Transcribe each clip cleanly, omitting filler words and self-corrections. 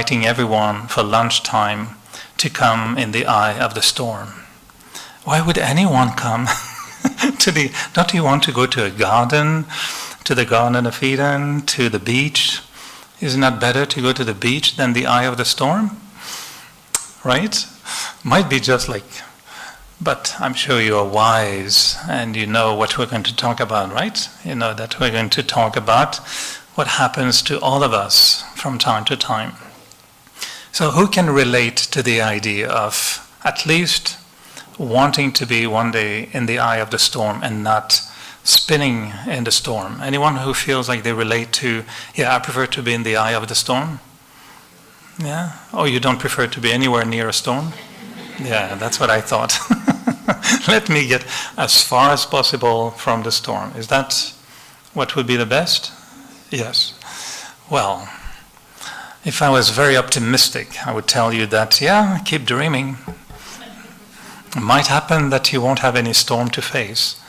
inviting everyone for lunchtime to come in the eye of the storm. Why would anyone come don't you want to go to a garden, to the Garden of Eden, to the beach? Isn't that better to go to the beach than the eye of the storm? Right? Might be just like, but I'm sure you are wise and you know what we're going to talk about, right? You know that we're going to talk about what happens to all of us from time to time. So who can relate to the idea of at least wanting to be one day in the eye of the storm and not spinning in the storm? Anyone who feels like they relate to, I prefer to be in the eye of the storm? Yeah? Oh, you don't prefer to be anywhere near a storm? Yeah, that's what I thought. Let me get as far as possible from the storm. Is that what would be the best? Yes. Well, if I was very optimistic, I would tell you that, keep dreaming. It might happen that you won't have any storm to face.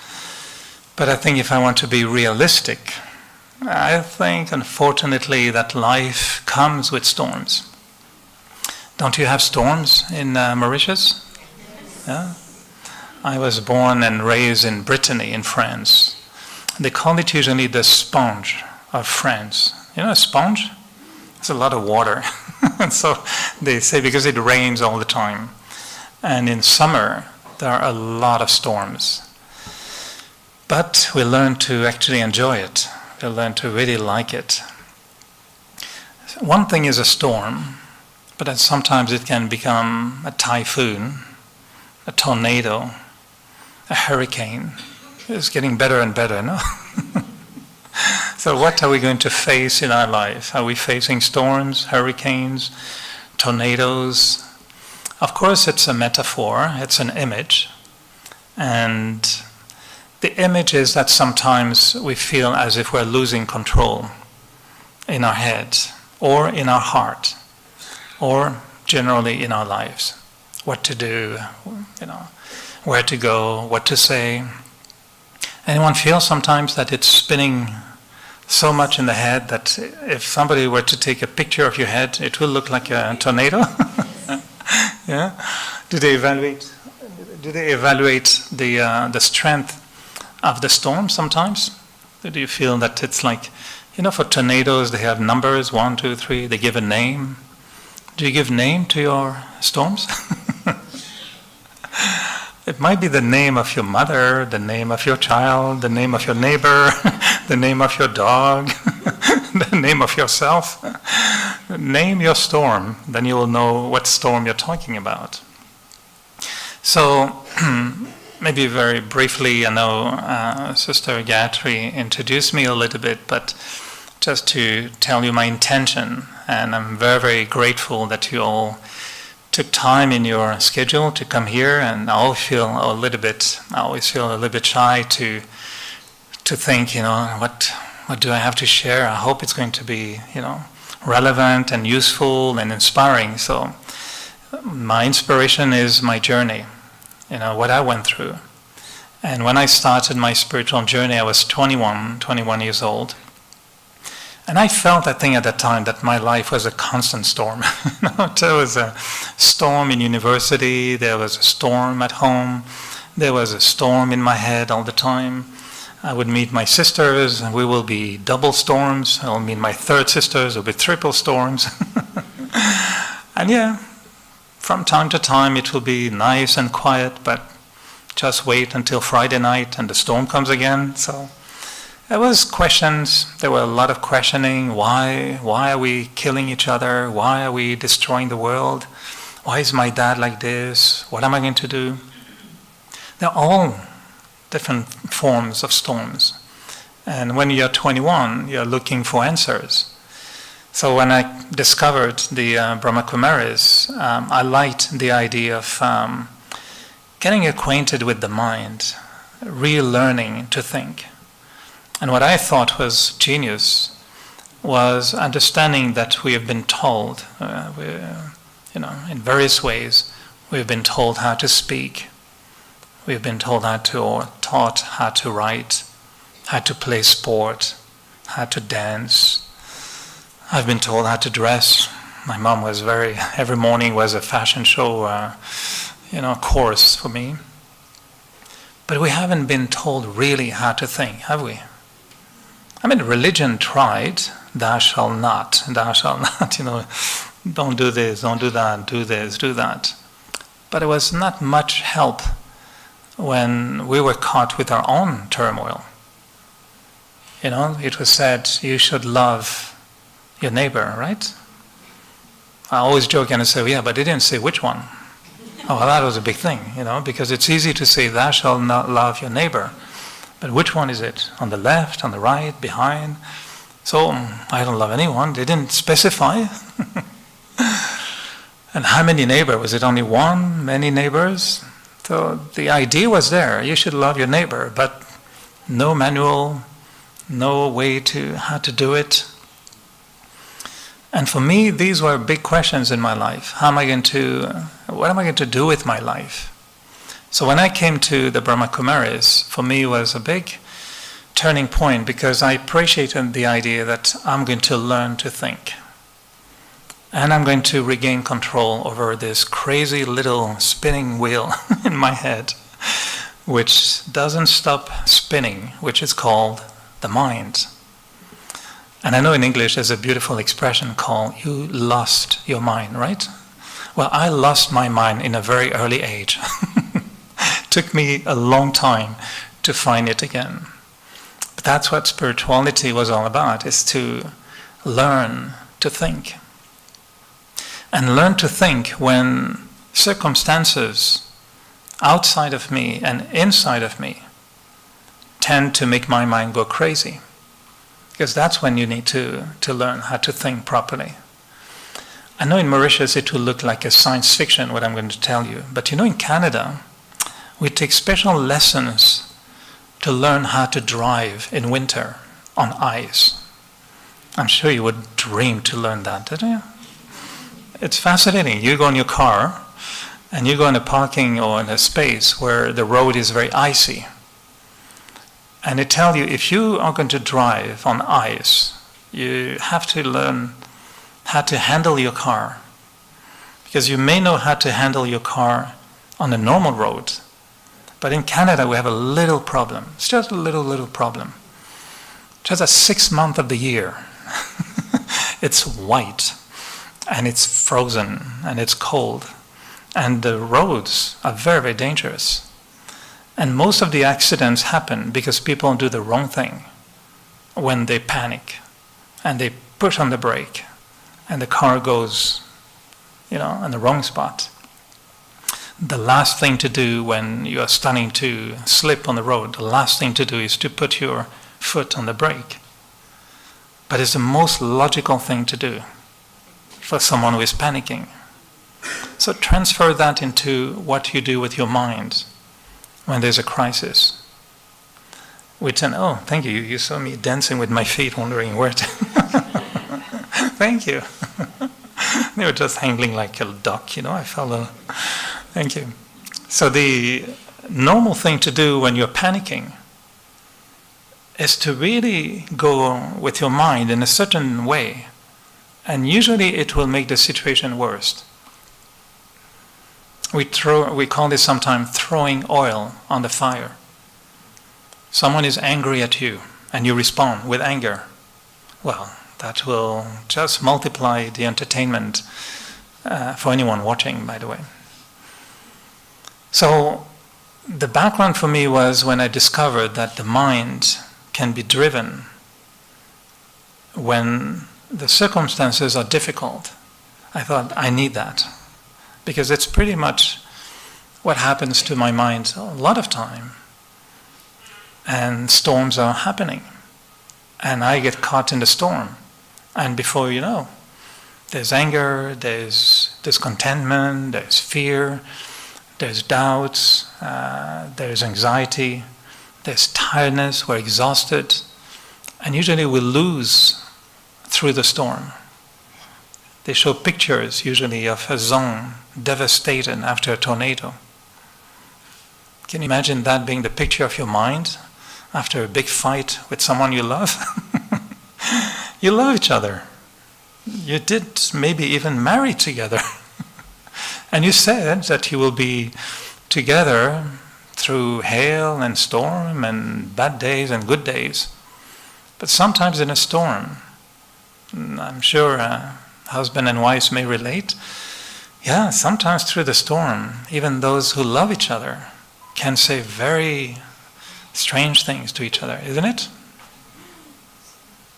But I think if I want to be realistic, I think, unfortunately, that life comes with storms. Don't you have storms in Mauritius? Yeah? I was born and raised in Brittany, in France. They call it usually the sponge of France. You know a sponge? It's a lot of water. And so they say because it rains all the time. And in summer, there are a lot of storms. But we learn to actually enjoy it. We learn to really like it. One thing is a storm, but then sometimes it can become a typhoon, a tornado, a hurricane. It's getting better and better, no? So what are we going to face in our life? Are we facing storms, hurricanes, tornadoes? Of course, it's a metaphor, it's an image. And the image is that sometimes we feel as if we're losing control in our head, or in our heart, or generally in our lives. What to do, where to go, what to say. Anyone feel sometimes that it's spinning so much in the head that if somebody were to take a picture of your head, it will look like a tornado? Yeah? Do they evaluate the strength of the storm sometimes? Do you feel that it's like, for tornadoes they have numbers, 1, 2, 3, they give a name. Do you give name to your storms? It might be the name of your mother, the name of your child, the name of your neighbor, the name of your dog, the name of yourself. Name your storm, then you will know what storm you're talking about. So, maybe very briefly, I know Sister Gatry introduced me a little bit, but just to tell you my intention, and I'm very, very grateful that you all took time in your schedule to come here, and I always feel a little bit shy to think, what do I have to share? I hope it's going to be, relevant and useful and inspiring. So my inspiration is my journey, what I went through. And when I started my spiritual journey, I was 21 years old. And I felt, I think at that time, that my life was a constant storm. There was a storm in university, there was a storm at home, there was a storm in my head all the time. I would meet my sisters, and we will be double storms. I'll meet my third sisters, it'll be triple storms. And from time to time it will be nice and quiet, but just wait until Friday night and the storm comes again. So there was questions, there were a lot of questioning. Why are we killing each other? Why are we destroying the world? Why is my dad like this? What am I going to do? They're all different forms of storms. And when you're 21, you're looking for answers. So when I discovered the Brahma Kumaris, I liked the idea of getting acquainted with the mind, relearning to think. And what I thought was genius was understanding that we have been told, in various ways, we have been told how to speak, we have been told taught how to write, how to play sport, how to dance. I've been told how to dress, My mom was every morning was a fashion show, course for me. But we haven't been told really how to think, have we? I mean, religion tried, thou shalt not, don't do this, don't do that, do this, do that. But it was not much help when we were caught with our own turmoil. It was said, you should love your neighbor, right? I always joke and I say, yeah, but they didn't say which one. Oh, well, that was a big thing, because it's easy to say, thou shalt not love your neighbor. But which one is it? On the left, on the right, behind? So, I don't love anyone. They didn't specify. And how many neighbors? Was it only one? Many neighbors? So the idea was there. You should love your neighbor, but no manual, no way to how to do it. And for me, these were big questions in my life. What am I going to do with my life? So when I came to the Brahma Kumaris, for me it was a big turning point because I appreciated the idea that I'm going to learn to think. And I'm going to regain control over this crazy little spinning wheel in my head, which doesn't stop spinning, which is called the mind. And I know in English there's a beautiful expression called, you lost your mind, right? Well, I lost my mind in a very early age. Took me a long time to find it again. But that's what spirituality was all about, is to learn to think. And learn to think when circumstances outside of me and inside of me tend to make my mind go crazy. Because that's when you need to learn how to think properly. I know in Mauritius it will look like a science fiction, what I'm going to tell you. But in Canada, we take special lessons to learn how to drive in winter on ice. I'm sure you would dream to learn that, didn't you? It's fascinating. You go in your car and you go in a parking or in a space where the road is very icy. And they tell you if you are going to drive on ice, you have to learn how to handle your car. Because you may know how to handle your car on a normal road. But in Canada we have a little problem. It's just a little problem. Just a 6 month of the year. It's white. And it's frozen, and it's cold. And the roads are very, very dangerous. And most of the accidents happen because people do the wrong thing when they panic. And they push on the brake, and the car goes, in the wrong spot. The last thing to do when you are starting to slip on the road, the last thing to do is to put your foot on the brake. But it's the most logical thing to do for someone who is panicking. So transfer that into what you do with your mind when there's a crisis. Oh, thank you. You saw me dancing with my feet, wondering where to... Thank you. They were just hanging like a duck, I felt Thank you. So the normal thing to do when you're panicking is to really go with your mind in a certain way. And usually it will make the situation worse. We call this sometimes throwing oil on the fire. Someone is angry at you, and you respond with anger. Well, that will just multiply the entertainment for anyone watching, by the way. So the background for me was when I discovered that the mind can be driven when the circumstances are difficult. I thought, I need that. Because it's pretty much what happens to my mind a lot of time. And storms are happening. And I get caught in the storm. And before you know, there's anger, there's discontentment, there's fear, there's doubts, there's anxiety, there's tiredness, we're exhausted. And usually we lose through the storm. They show pictures usually of a zone devastated after a tornado. Can you imagine that being the picture of your mind after a big fight with someone you love? You love each other. You did maybe even marry together. And you said that you will be together through hail and storm and bad days and good days. But sometimes in a storm, I'm sure husband and wives may relate, yeah, sometimes through the storm, even those who love each other can say very strange things to each other, isn't it?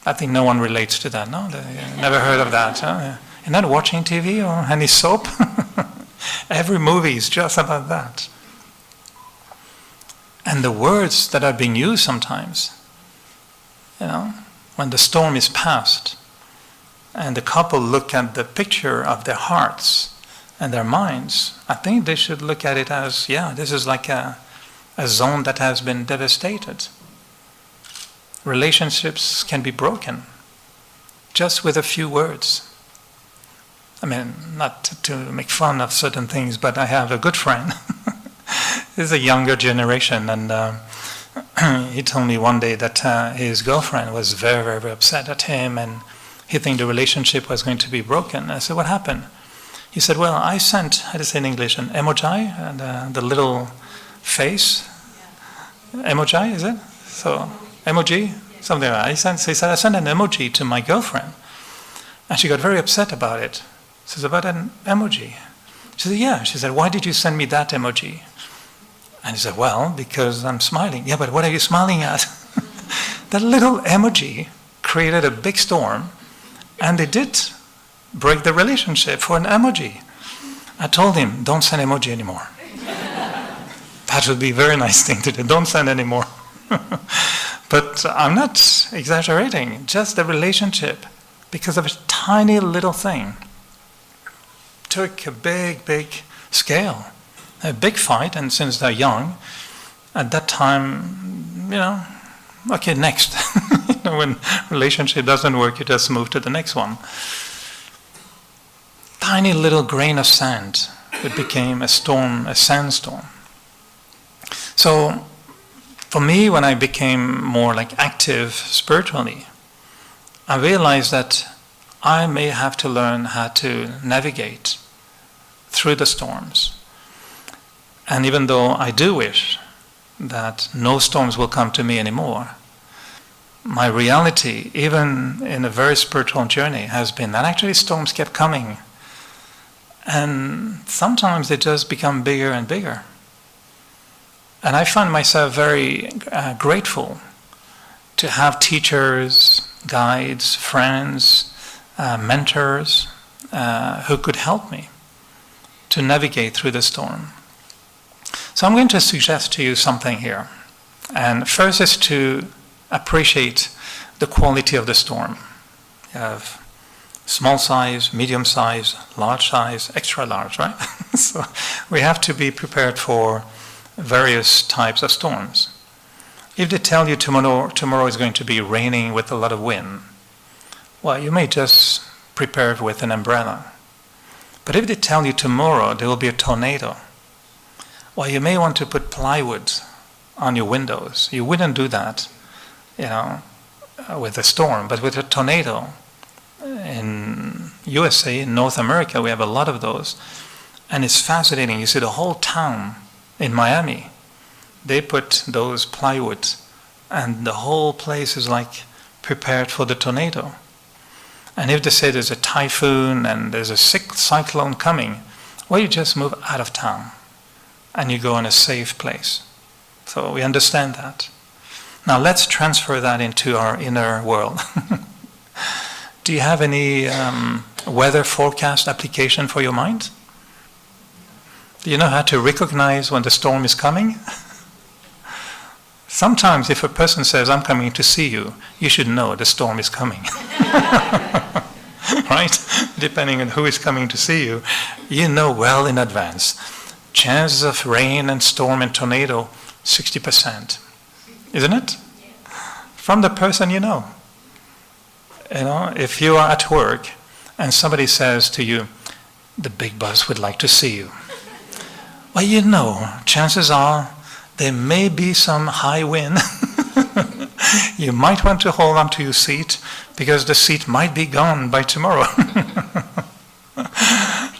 I think no one relates to that, no? Never heard of that. Huh? You're not watching TV or any soap? Every movie is just about that. And the words that are being used sometimes, when the storm is past, and the couple look at the picture of their hearts and their minds, I think they should look at it as, this is like a zone that has been devastated. Relationships can be broken just with a few words. I mean, not to make fun of certain things, but I have a good friend. He's a younger generation, and he told me one day that his girlfriend was very, very, very upset at him, and he think the relationship was going to be broken. I said, what happened? He said, well, I sent, how to say in English, an emoji, and the little face. Emoji, is it? So, emoji? Something like that. He said, I sent an emoji to my girlfriend. And she got very upset about it. She said, about an emoji? She said, yeah. She said, why did you send me that emoji? And he said, well, because I'm smiling. Yeah, but what are you smiling at? That little emoji created a big storm, and they did break the relationship for an emoji. I told him, don't send emoji anymore. That would be a very nice thing to do. Don't send anymore. But I'm not exaggerating. Just the relationship, because of a tiny little thing, took a big, big scale. A big fight, and since they're young, at that time, okay, next. When relationship doesn't work, you just move to the next one. Tiny little grain of sand, it became a storm, a sandstorm. So, for me, when I became more like active spiritually, I realized that I may have to learn how to navigate through the storms. And even though I do wish that no storms will come to me anymore, my reality, even in a very spiritual journey, has been that actually storms kept coming. And sometimes they just become bigger and bigger. And I find myself very grateful to have teachers, guides, friends, mentors who could help me to navigate through the storm. So I'm going to suggest to you something here. And first is to appreciate the quality of the storm. You have small size, medium size, large size, extra large, right? So we have to be prepared for various types of storms. If they tell you tomorrow is going to be raining with a lot of wind, well, you may just prepare with an umbrella. But if they tell you tomorrow there will be a tornado, well, you may want to put plywood on your windows. You wouldn't do that, with a storm, but with a tornado. In USA, in North America, we have a lot of those. And it's fascinating. You see the whole town in Miami, they put those plywood, and the whole place is like prepared for the tornado. And if they say there's a typhoon and there's a cyclone coming, well, you just move out of town and you go in a safe place. So we understand that. Now let's transfer that into our inner world. Do you have any weather forecast application for your mind? Do you know how to recognize when the storm is coming? Sometimes if a person says, I'm coming to see you, you should know the storm is coming. Right? Depending on who is coming to see you, you know well in advance. Chances of rain and storm and tornado, 60%. Isn't it? From the person you know. If you are at work and somebody says to you, the big boss would like to see you. Well, chances are there may be some high wind You might want to hold on to your seat because the seat might be gone by tomorrow.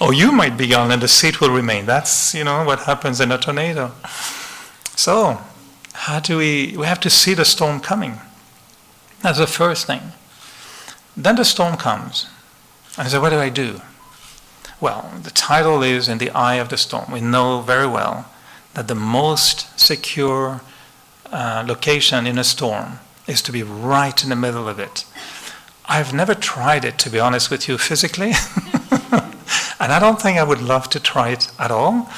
Or you might be gone and the seat will remain. That's, what happens in a tornado. So, we have to see the storm coming. That's the first thing. Then the storm comes. And I say, what do I do? Well, the title is In the Eye of the Storm. We know very well that the most secure location in a storm is to be right in the middle of it. I've never tried it, to be honest with you, physically. And I don't think I would love to try it at all.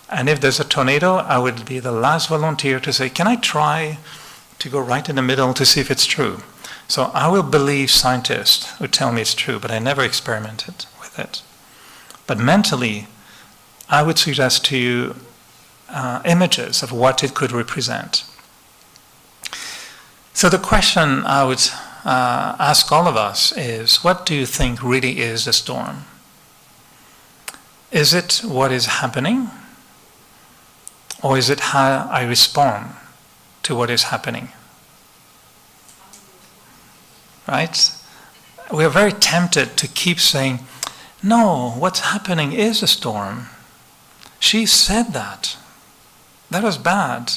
And if there's a tornado, I would be the last volunteer to say, can I try to go right in the middle to see if it's true? So I will believe scientists who tell me it's true, but I never experimented with it. But mentally, I would suggest to you images of what it could represent. So the question I would ask all of us is, what do you think really is the storm? Is it what is happening? Or is it how I respond to what is happening? Right? We are very tempted to keep saying, no, what's happening is a storm. She said that. That was bad.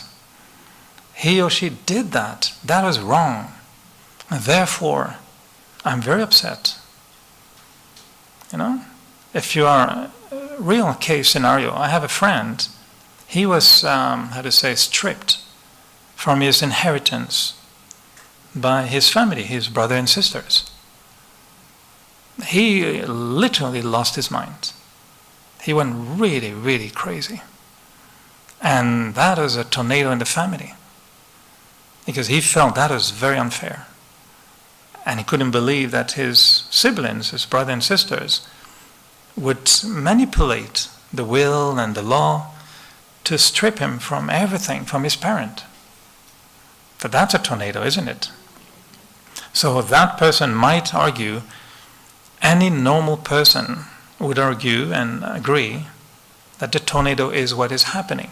He or she did that. That was wrong. And therefore, I'm very upset. If you are a real case scenario, I have a friend. He was, stripped from his inheritance by his family, his brother and sisters. He literally lost his mind. He went really, really crazy. And that was a tornado in the family. Because he felt that was very unfair. And he couldn't believe that his siblings, his brother and sisters, would manipulate the will and the law to strip him from everything, from his parent. But that's a tornado, isn't it? So that person might argue, any normal person would argue and agree that the tornado is what is happening.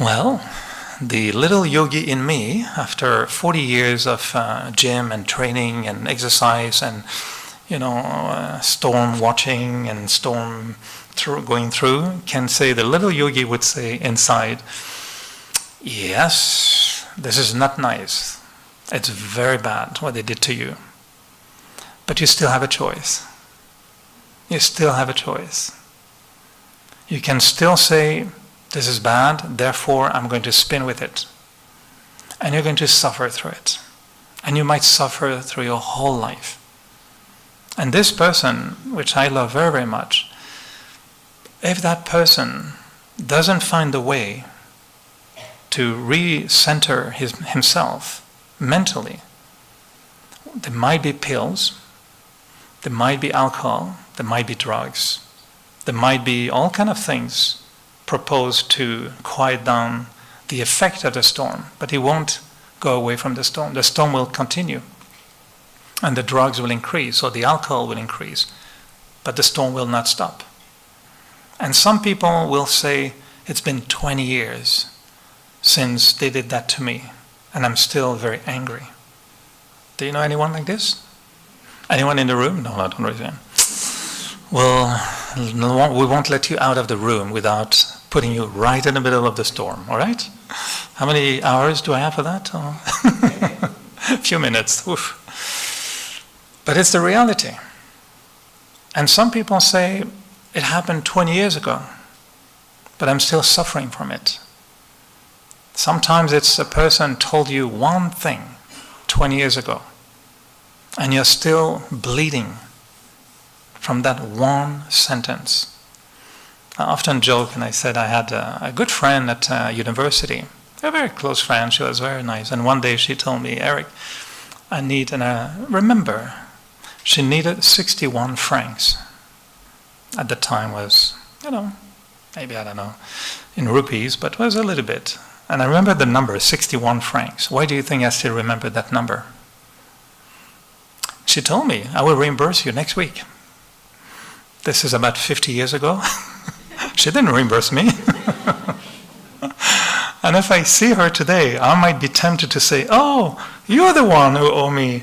Well, the little yogi in me, after 40 years of gym and training and exercise and storm watching and storm going through, can say, the little yogi would say inside, yes, this is not nice. It's very bad what they did to you. But you still have a choice. You still have a choice. You can still say, this is bad, therefore I'm going to spin with it. And you're going to suffer through it. And you might suffer through your whole life. And this person, which I love very, very much, if that person doesn't find a way to recenter himself mentally, there might be pills, there might be alcohol, there might be drugs, there might be all kind of things proposed to quiet down the effect of the storm, but he won't go away from the storm. The storm will continue, and the drugs will increase, or the alcohol will increase, but the storm will not stop. And some people will say, it's been 20 years since they did that to me, and I'm still very angry. Do you know anyone like this? Anyone in the room? No, don't raise your hand. Well, we won't let you out of the room without putting you right in the middle of the storm, all right? How many hours do I have for that? Oh. A few minutes. Oof. But it's the reality. And some people say, it happened 20 years ago, but I'm still suffering from it. Sometimes it's a person told you one thing 20 years ago, and you're still bleeding from that one sentence. I often joke, and I said I had a good friend at university, a very close friend. She was very nice. And one day she told me, Eric, I need, and I remember, she needed 61 francs. At the time was, maybe, I don't know, in rupees, but was a little bit. And I remember the number, 61 francs. Why do you think I still remember that number? She told me, I will reimburse you next week. This is about 50 years ago. She didn't reimburse me. And if I see her today, I might be tempted to say, oh, you're the one who owe me,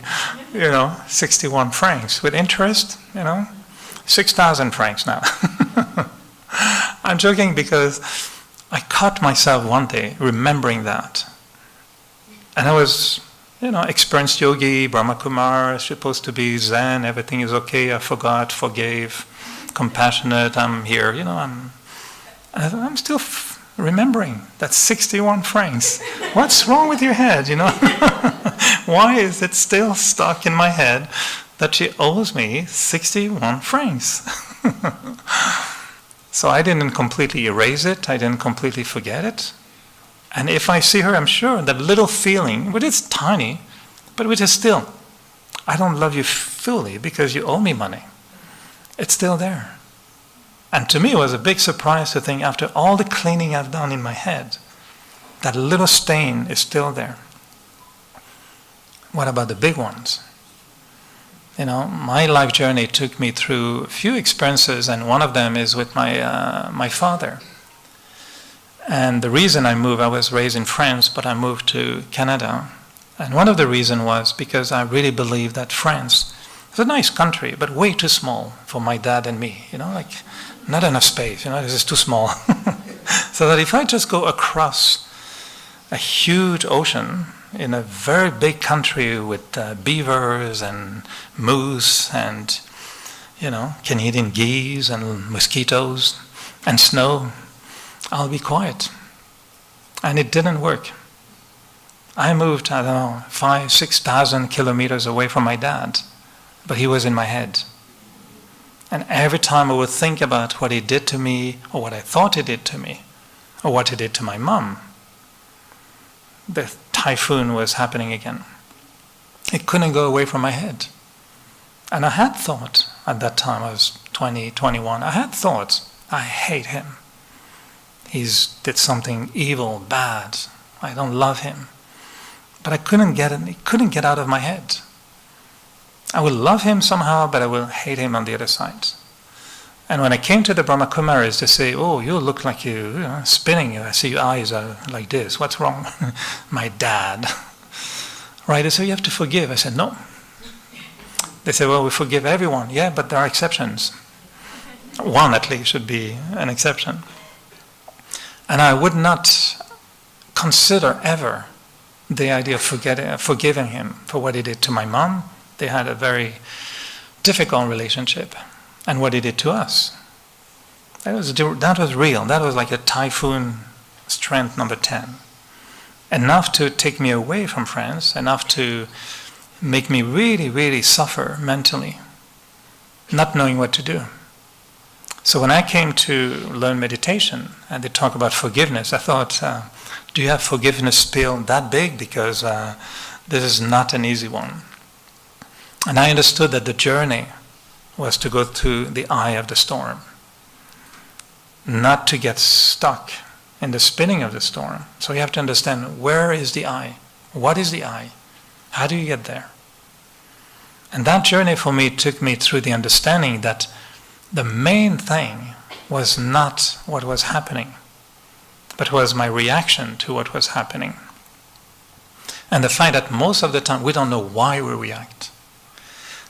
61 francs with interest, 6,000 francs now. I'm joking because I caught myself one day remembering that. And I was, experienced yogi, Brahma Kumar, supposed to be Zen, everything is okay, I forgot, forgave, compassionate, I'm here, I'm still remembering that 61 francs. What's wrong with your head, Why is it still stuck in my head that she owes me 61 francs? So I didn't completely erase it, I didn't completely forget it. And if I see her, I'm sure that little feeling, but it's tiny, but which is still, I don't love you fully because you owe me money. It's still there. And to me it was a big surprise to think after all the cleaning I've done in my head, that little stain is still there. What about the big ones? My life journey took me through a few experiences, and one of them is with my father. And the reason I moved, I was raised in France, but I moved to Canada. And one of the reasons was because I really believed that France is a nice country, but way too small for my dad and me. Not enough space. This is too small. So that if I just go across a huge ocean in a very big country with beavers and moose and, Canadian geese and mosquitoes and snow, I'll be quiet. And it didn't work. I moved, 5,000, 6,000 kilometers away from my dad, but he was in my head. And every time I would think about what he did to me, or what I thought he did to me, or what he did to my mom, the typhoon was happening again. It couldn't go away from my head. And I had thought, at that time, I was 20, 21, I had thoughts, I hate him. He's did something evil, bad. I don't love him. But I couldn't get it. It couldn't get out of my head. I will love him somehow, but I will hate him on the other side. And when I came to the Brahma Kumaris, they say, oh, you look like you're spinning. I see your eyes are like this. What's wrong? My dad. Right? They say, you have to forgive. I said, no. They say, well, we forgive everyone. Yeah, but there are exceptions. One at least should be an exception. And I would not consider ever the idea of forgiving him for what he did to my mom. They had a very difficult relationship. And what he did to us. That was real. That was like a typhoon strength number 10. Enough to take me away from France, enough to make me really, really suffer mentally, not knowing what to do. So when I came to learn meditation and they talk about forgiveness, I thought, do you have forgiveness spill that big? Because this is not an easy one. And I understood that the journey was to go to the eye of the storm, not to get stuck in the spinning of the storm. So you have to understand, where is the eye? What is the eye? How do you get there? And that journey for me took me through the understanding that the main thing was not what was happening, but was my reaction to what was happening. And the fact that most of the time we don't know why we react.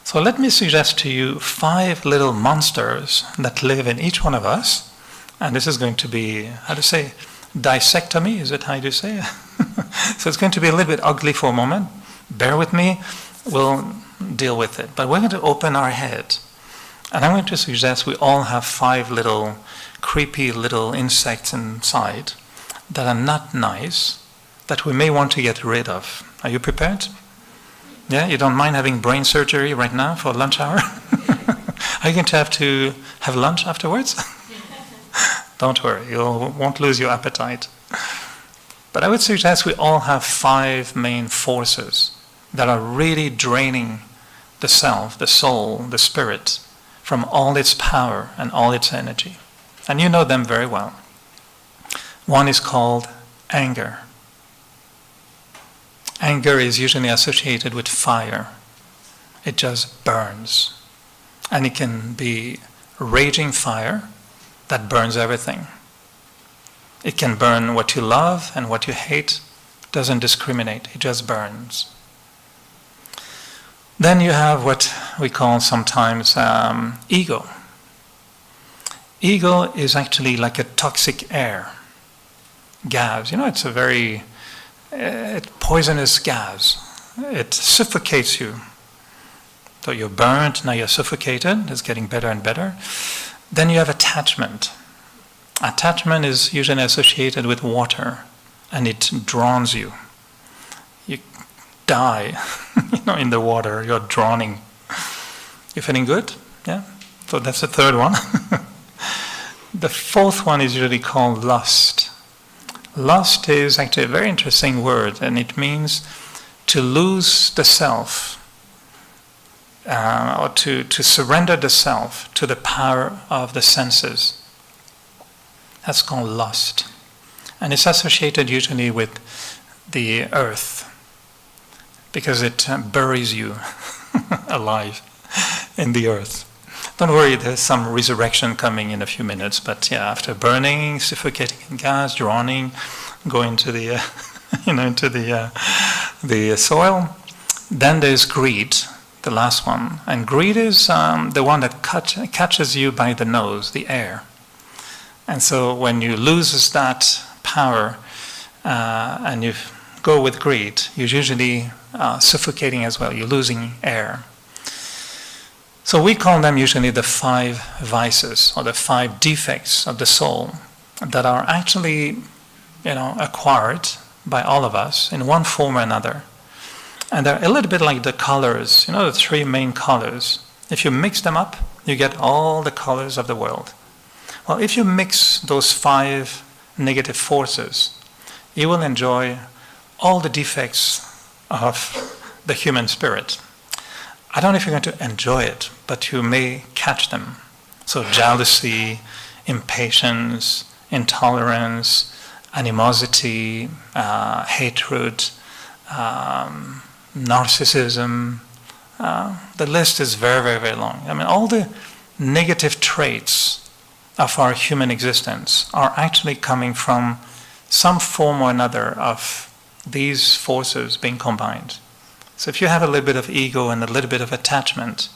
So let me suggest to you 5 little monsters that live in each one of us. And this is going to be, dissectomy, is it how you say? So it's going to be a little bit ugly for a moment. Bear with me, we'll deal with it. But we're going to open our head. And I'm going to suggest we all have 5 little creepy little insects inside that are not nice, that we may want to get rid of. Are you prepared? Yeah, you don't mind having brain surgery right now for lunch hour? Are you going to have lunch afterwards? Don't worry, you won't lose your appetite. But I would suggest we all have 5 main forces that are really draining the self, the soul, the spirit, from all its power and all its energy. And you know them very well. One is called anger. Anger is usually associated with fire. It just burns. And it can be raging fire that burns everything. It can burn what you love and what you hate. It doesn't discriminate, it just burns. Then you have what we call sometimes ego. Ego is actually like a toxic air, gas. It's a very poisonous gas. It suffocates you. So you're burnt, now you're suffocated. It's getting better and better. Then you have attachment. Attachment is usually associated with water, and it drowns you. You die, in the water. You're drowning. You feeling good? Yeah. So that's the third one. The fourth one is usually called lust. Lust is actually a very interesting word, and it means to lose the self, or to surrender the self to the power of the senses. That's called lust. And it's associated usually with the earth, because it buries you alive in the earth. Don't worry, there's some resurrection coming in a few minutes, but yeah, after burning, suffocating in gas, drowning, going to the into the soil, then there's greed, the last one. And greed is the one that catches you by the nose, the air. And so when you lose that power and you go with greed, you're usually suffocating as well. You're losing air. So we call them usually the 5 vices or the 5 defects of the soul that are actually, acquired by all of us in one form or another. And they're a little bit like the colors, the 3 main colors. If you mix them up, you get all the colors of the world. Well, if you mix those 5 negative forces, you will enjoy all the defects of the human spirit. I don't know if you're going to enjoy it, but you may catch them. So jealousy, impatience, intolerance, animosity, hatred, narcissism. The list is very, very, very long. I mean, all the negative traits of our human existence are actually coming from some form or another of these forces being combined. So if you have a little bit of ego and a little bit of attachment,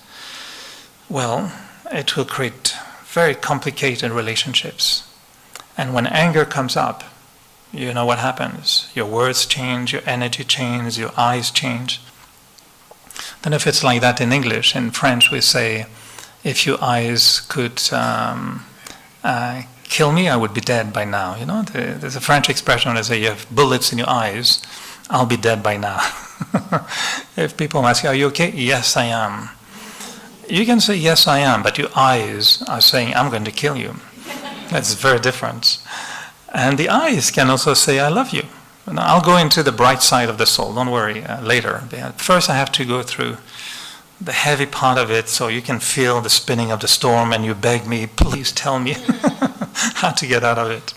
well, it will create very complicated relationships. And when anger comes up, you know what happens. Your words change, your energy changes, your eyes change. Then if it's like that in English, in French we say, if your eyes could kill me, I would be dead by now. There's a French expression that says, you have bullets in your eyes, I'll be dead by now. If people ask you, are you okay? Yes, I am. You can say, yes, I am, but your eyes are saying, I'm going to kill you. That's very different. And the eyes can also say, I love you. I'll go into the bright side of the soul, don't worry, later. First I have to go through the heavy part of it so you can feel the spinning of the storm and you beg me, please tell me how to get out of it.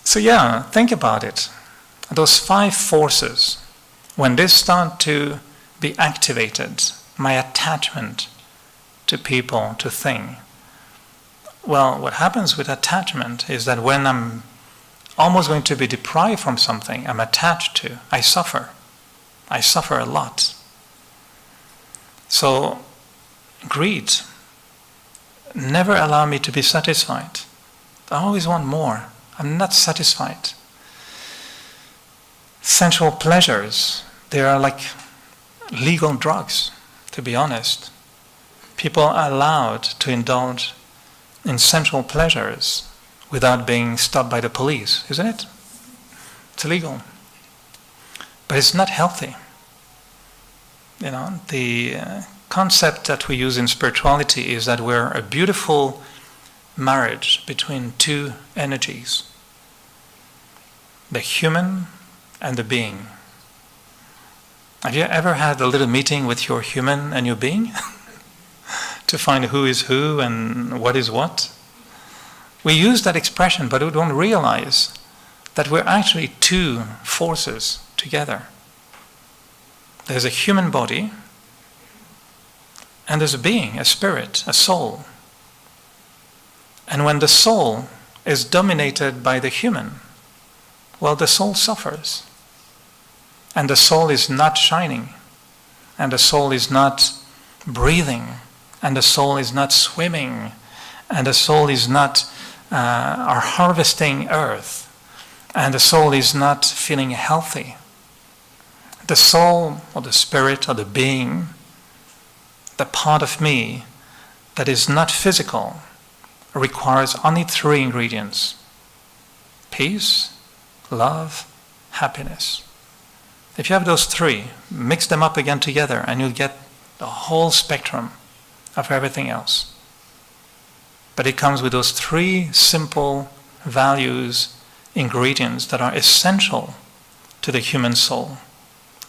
So yeah, think about it. Those 5 forces, when they start to be activated, my attachment to people, to things, well, what happens with attachment is that when I'm almost going to be deprived from something I'm attached to, I suffer. I suffer a lot. So, greed never allow me to be satisfied. I always want more. I'm not satisfied. Sensual pleasures, they are like legal drugs, to be honest. People are allowed to indulge in sensual pleasures without being stopped by the police, isn't it? It's illegal. But it's not healthy. The concept that we use in spirituality is that we're a beautiful marriage between 2 energies. The human and the being. Have you ever had a little meeting with your human and your being? To find who is who and what is what? We use that expression, but we don't realize that we're actually 2 forces together. There's a human body, and there's a being, a spirit, a soul. And when the soul is dominated by the human, well, the soul suffers. And the soul is not shining. And the soul is not breathing. And the soul is not swimming. And the soul is not are harvesting earth. And the soul is not feeling healthy. The soul, or the spirit, or the being, the part of me that is not physical, requires only 3 ingredients: peace, love, happiness. If you have those 3, mix them up again together and you'll get the whole spectrum of everything else. But it comes with those 3 simple values, ingredients that are essential to the human soul: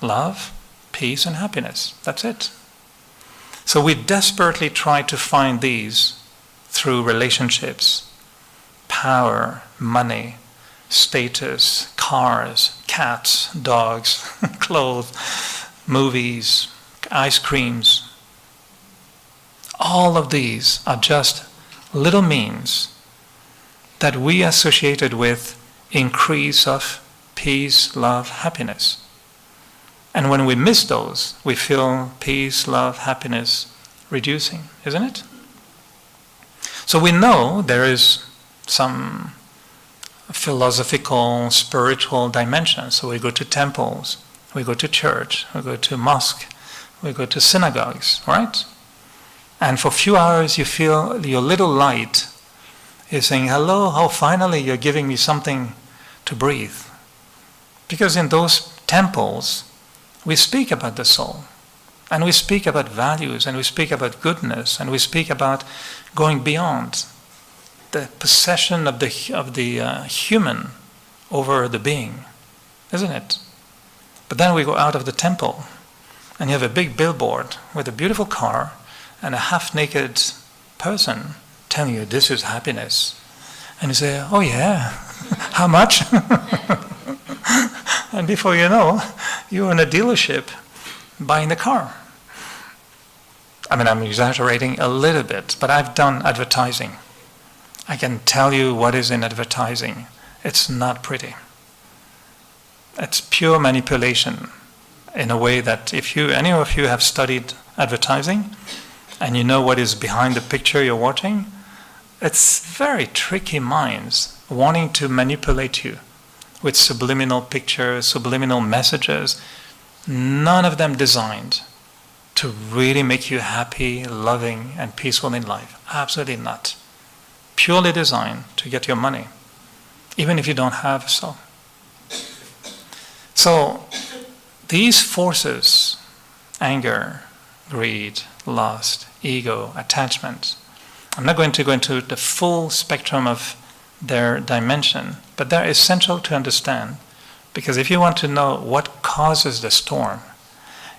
love, peace, and happiness. That's it. So we desperately try to find these through relationships, power, money, status, cars, cats, dogs, clothes, movies, ice creams. All of these are just little means that we associated with increase of peace, love, happiness. And when we miss those, we feel peace, love, happiness reducing, isn't it? So we know there is some philosophical, spiritual dimension. So we go to temples, we go to church, we go to mosque, we go to synagogues, right? And for a few hours you feel your little light is saying, hello, how finally you're giving me something to breathe. Because in those temples, we speak about the soul, and we speak about values, and we speak about goodness, and we speak about going beyond the possession of the human over the being, isn't it? But then we go out of the temple, and you have a big billboard with a beautiful car and a half-naked person telling you this is happiness. And you say, oh yeah, how much? And before you know, you're in a dealership buying the car. I mean, I'm exaggerating a little bit, but I've done advertising. I can tell you what is in advertising. It's not pretty. It's pure manipulation in a way that if any of you have studied advertising and you know what is behind the picture you're watching, it's very tricky minds wanting to manipulate you with subliminal pictures, subliminal messages, none of them designed to really make you happy, loving, and peaceful in life. Absolutely not. Purely designed to get your money, even if you don't have a soul. So these forces, anger, greed, lust, ego, attachment, I'm not going to go into the full spectrum of their dimension, but they're essential to understand, because if you want to know what causes the storm,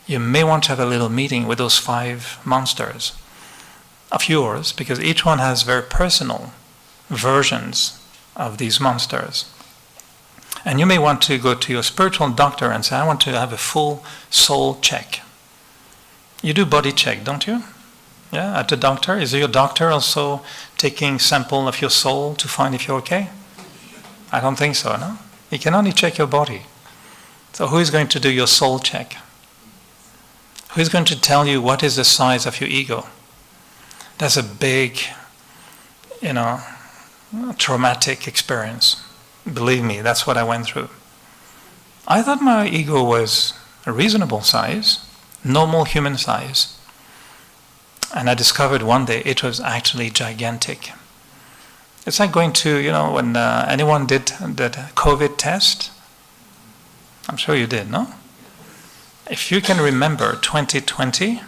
you may want to have a little meeting with those 5 monsters of yours, because each one has very personal versions of these monsters. And you may want to go to your spiritual doctor and say, I want to have a full soul check. You do body check, don't you? Yeah, at the doctor. Is your doctor also taking sample of your soul to find if you're okay? I don't think so, no? He can only check your body. So who is going to do your soul check? Who is going to tell you what is the size of your ego? That's a big, traumatic experience. Believe me, that's what I went through. I thought my ego was a reasonable size, normal human size. And I discovered one day it was actually gigantic. It's like going to, when anyone did that COVID test. I'm sure you did, no? If you can remember 2020,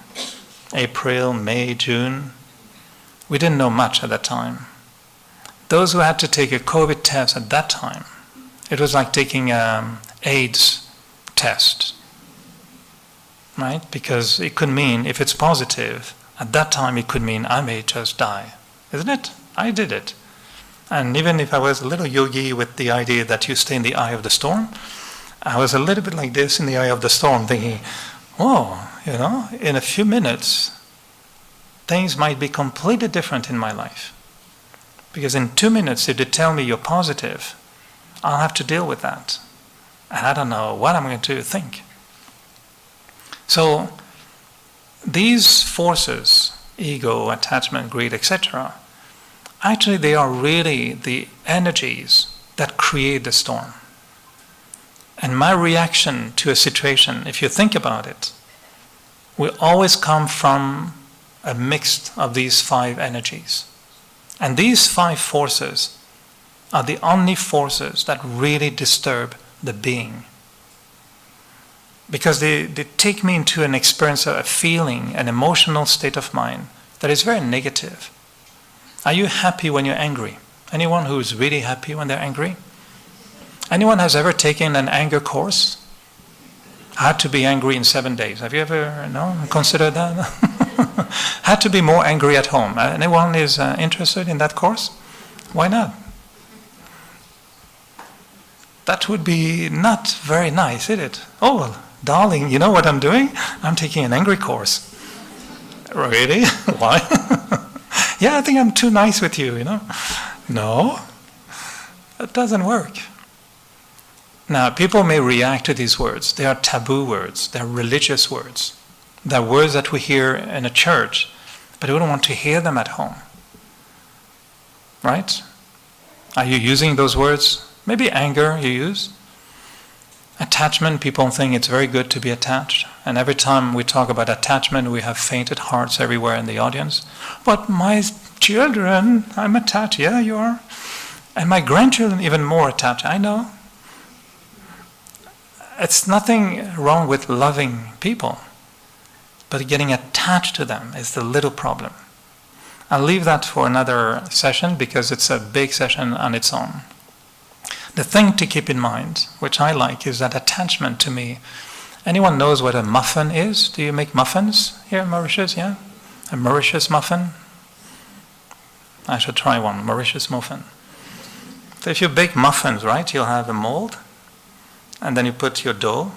April, May, June, we didn't know much at that time. Those who had to take a COVID test at that time, it was like taking an AIDS test, right? Because it could mean, if it's positive, at that time it could mean I may just die, isn't it? I did it. And even if I was a little yogi with the idea that you stay in the eye of the storm, I was a little bit like this in the eye of the storm, thinking, in a few minutes, things might be completely different in my life. Because in 2 minutes, if they tell me you're positive, I'll have to deal with that. And I don't know what I'm going to think. So these forces, ego, attachment, greed, etc., actually they are really the energies that create the storm. And my reaction to a situation, if you think about it, will always come from a mix of these 5 energies. And these 5 forces are the only forces that really disturb the being. Because they take me into an experience, a feeling, an emotional state of mind that is very negative. Are you happy when you're angry? Anyone who is really happy when they're angry? Anyone has ever taken an anger course? Had to be angry in 7 days. Have you ever considered that? Had to be more angry at home. Anyone is interested in that course? Why not? That would be not very nice, is it? Oh, darling, you know what I'm doing? I'm taking an angry course. Really? Why? Yeah, I think I'm too nice with you, No, that doesn't work. Now, people may react to these words. They are taboo words. They're religious words. They're words that we hear in a church, but we don't want to hear them at home. Right? Are you using those words? Maybe anger you use. Attachment, people think it's very good to be attached. And every time we talk about attachment, we have fainted hearts everywhere in the audience. But my children, I'm attached. Yeah, you are. And my grandchildren, even more attached. I know. It's nothing wrong with loving people, but getting attached to them is the little problem. I'll leave that for another session because it's a big session on its own. The thing to keep in mind, which I like, is that attachment to me. Anyone knows what a muffin is? Do you make muffins here in Mauritius? Yeah? A Mauritius muffin? I should try one, Mauritius muffin. So if you bake muffins, right, you'll have a mold, and then you put your dough.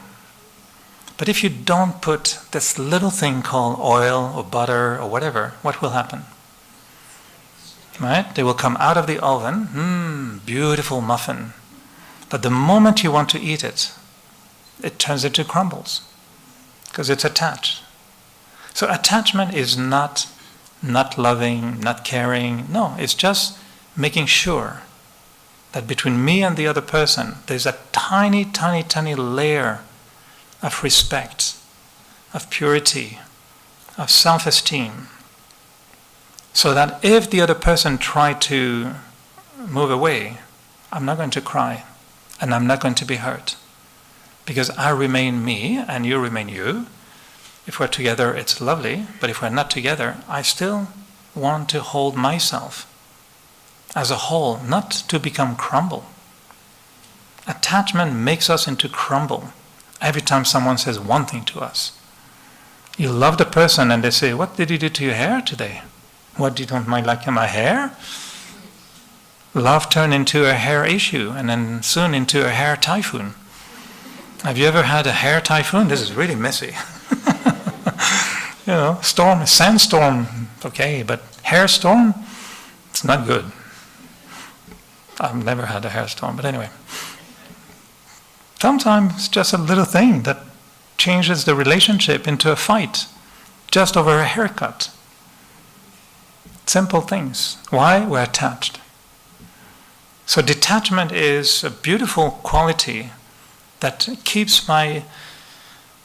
But if you don't put this little thing called oil or butter or whatever, what will happen? Right? They will come out of the oven, beautiful muffin. But the moment you want to eat it, it turns into crumbles because it's attached. So attachment is not loving, not caring. No, it's just making sure that between me and the other person, there's a tiny, tiny, tiny layer of respect, of purity, of self-esteem, so that if the other person tried to move away, I'm not going to cry and I'm not going to be hurt because I remain me and you remain you. If we're together, it's lovely, but if we're not together, I still want to hold myself as a whole, not to become crumble. Attachment makes us into crumble every time someone says one thing to us. You love the person and they say, "What did you do to your hair today? What, you don't mind like my hair?" Love turned into a hair issue and then soon into a hair typhoon. Have you ever had a hair typhoon? This is really messy. Storm, sandstorm, okay, but hair storm, it's not good. I've never had a hair storm, but anyway. Sometimes it's just a little thing that changes the relationship into a fight, just over a haircut. Simple things. Why? We're attached. So detachment is a beautiful quality that keeps my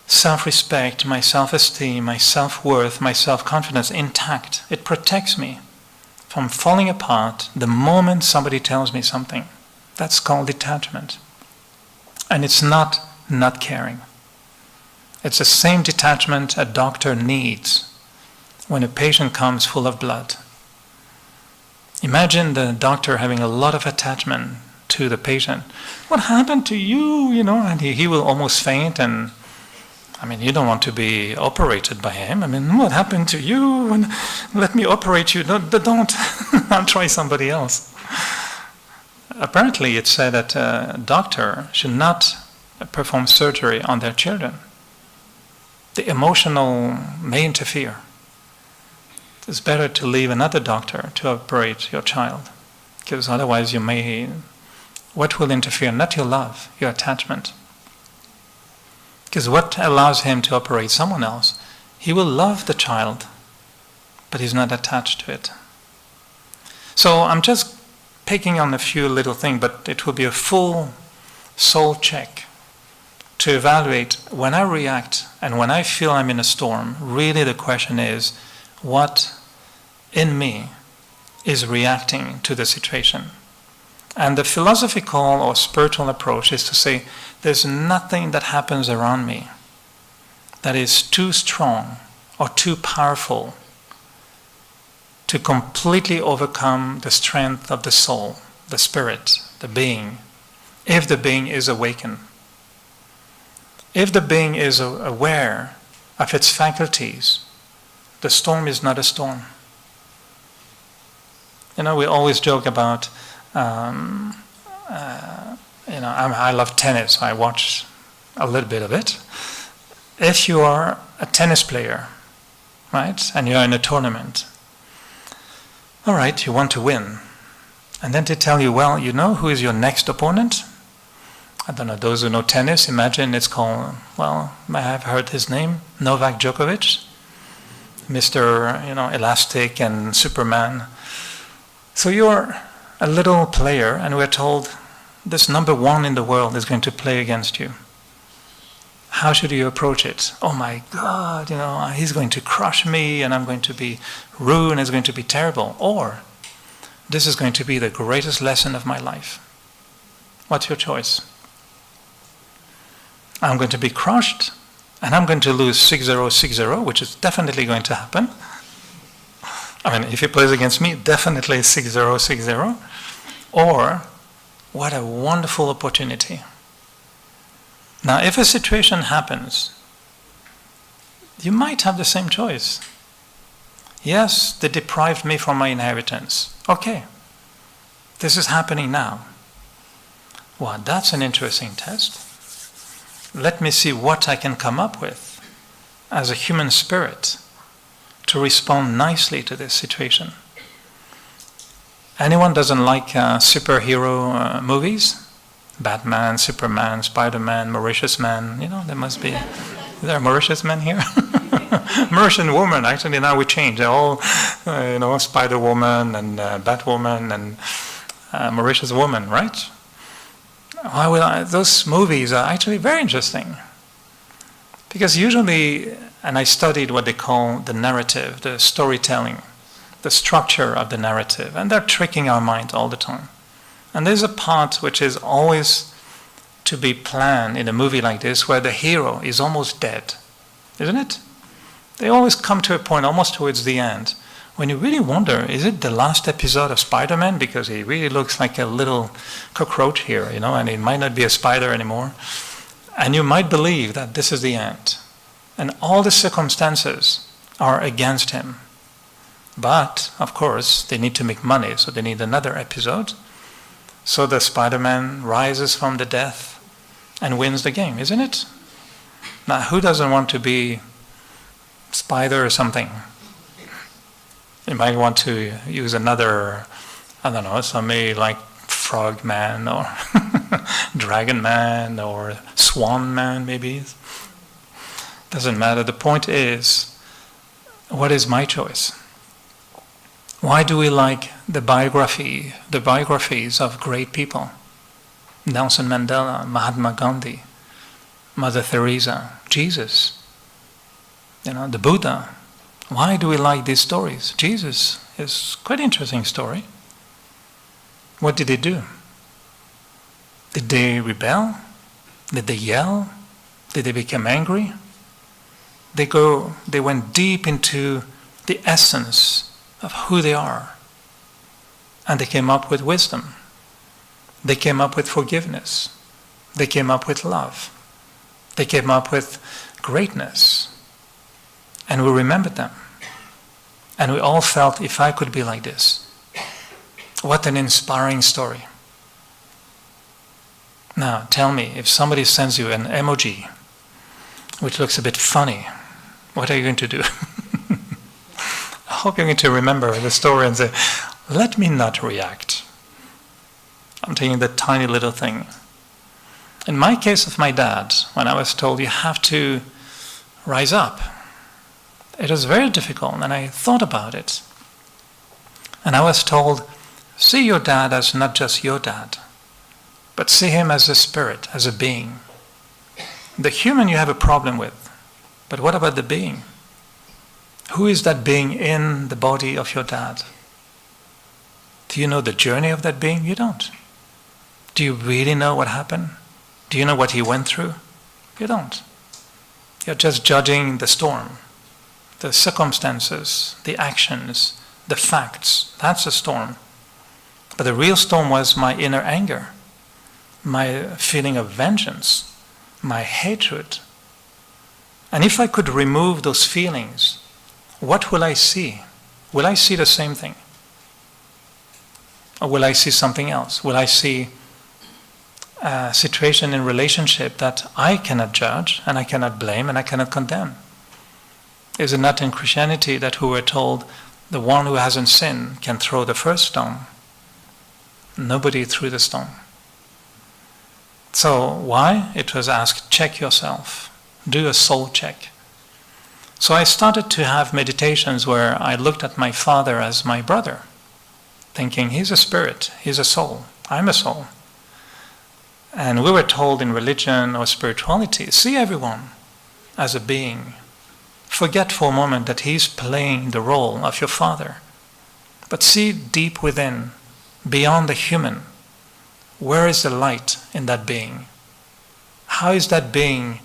self-respect, my self-esteem, my self-worth, my self-confidence intact. It protects me from falling apart the moment somebody tells me something. That's called detachment. And it's not caring. It's the same detachment a doctor needs when a patient comes full of blood. Imagine the doctor having a lot of attachment to the patient. What happened to you? And he will almost faint, and you don't want to be operated by him. What happened to you? And let me operate you. No, don't. I'll try somebody else. Apparently, it's said that a doctor should not perform surgery on their children. The emotional may interfere. It's better to leave another doctor to operate your child. Because otherwise what will interfere? Not your love, your attachment. Because what allows him to operate someone else? He will love the child, but he's not attached to it. So I'm just picking on a few little things, but it will be a full soul check to evaluate when I react and when I feel I'm in a storm. Really the question is, what in me is reacting to the situation? And the philosophical or spiritual approach is to say, there's nothing that happens around me that is too strong or too powerful to completely overcome the strength of the soul, the spirit, the being, if the being is awakened. If the being is aware of its faculties, the storm is not a storm. We always joke about, I love tennis, so I watch a little bit of it. If you are a tennis player, right, and you're in a tournament, all right, you want to win. And then they tell you, well, you know who is your next opponent? I don't know, those who know tennis, imagine it's called, well, I have heard his name, Novak Djokovic, Mr. Elastic and Superman. So you're a little player, and we're told this number one in the world is going to play against you. How should you approach it? Oh my God, he's going to crush me, and I'm going to be ruined, it's going to be terrible. Or, this is going to be the greatest lesson of my life. What's your choice? I'm going to be crushed, and I'm going to lose 6-0, 6-0, which is definitely going to happen. I mean, if he plays against me, definitely 6-0, 6-0. Or, what a wonderful opportunity. Now, if a situation happens, you might have the same choice. Yes, they deprived me from my inheritance. Okay, this is happening now. Well, that's an interesting test. Let me see what I can come up with as a human spirit to respond nicely to this situation. Anyone doesn't like superhero movies? Batman, Superman, Spider-Man, Mauritius Man, there must be. Is there a Mauritius Man here? Mauritian woman, actually now we change. They're all, Spider-Woman and Batwoman and Mauritius Woman, right? Those movies are actually very interesting. Because usually, and I studied what they call the narrative, the storytelling, the structure of the narrative, and they're tricking our mind all the time. And there's a part which is always to be planned in a movie like this where the hero is almost dead, isn't it? They always come to a point almost towards the end when you really wonder, is it the last episode of Spider-Man? Because he really looks like a little cockroach here, and he might not be a spider anymore. And you might believe that this is the end. And all the circumstances are against him. But, of course, they need to make money, so they need another episode. So the Spider-Man rises from the death and wins the game, isn't it? Now, who doesn't want to be Spider or something? You might want to use another, somebody like Frog Man or Dragon Man or Swan Man, maybe. Doesn't matter. The point is, what is my choice? Why do we like the biographies of great people? Nelson Mandela, Mahatma Gandhi, Mother Teresa, Jesus, the Buddha. Why do we like these stories? Jesus is quite an interesting story. What did they do? Did they rebel? Did they yell? Did they become angry? They went deep into the essence of who they are. And they came up with wisdom. They came up with forgiveness. They came up with love. They came up with greatness. And we remembered them. And we all felt, if I could be like this. What an inspiring story. Now, tell me, if somebody sends you an emoji, which looks a bit funny, what are you going to do? I hope you're going to remember the story and say, let me not react. I'm taking the tiny little thing. In my case of my dad, when I was told you have to rise up, it was very difficult, and I thought about it. And I was told, see your dad as not just your dad, but see him as a spirit, as a being. The human you have a problem with, but what about the being? Who is that being in the body of your dad? Do you know the journey of that being? You don't. Do you really know what happened? Do you know what he went through? You don't. You're just judging the storm, the circumstances, the actions, the facts. That's a storm. But the real storm was my inner anger, my feeling of vengeance, my hatred. And if I could remove those feelings, what will I see? Will I see the same thing? Or will I see something else? Will I see a situation in relationship that I cannot judge, and I cannot blame, and I cannot condemn? Is it not in Christianity that we were told the one who hasn't sinned can throw the first stone? Nobody threw the stone. So why? It was asked, check yourself. Do a soul check. So I started to have meditations where I looked at my father as my brother, thinking he's a spirit, he's a soul, I'm a soul. And we were told in religion or spirituality, see everyone as a being. Forget for a moment that he's playing the role of your father. But see deep within, beyond the human, where is the light in that being? How is that being,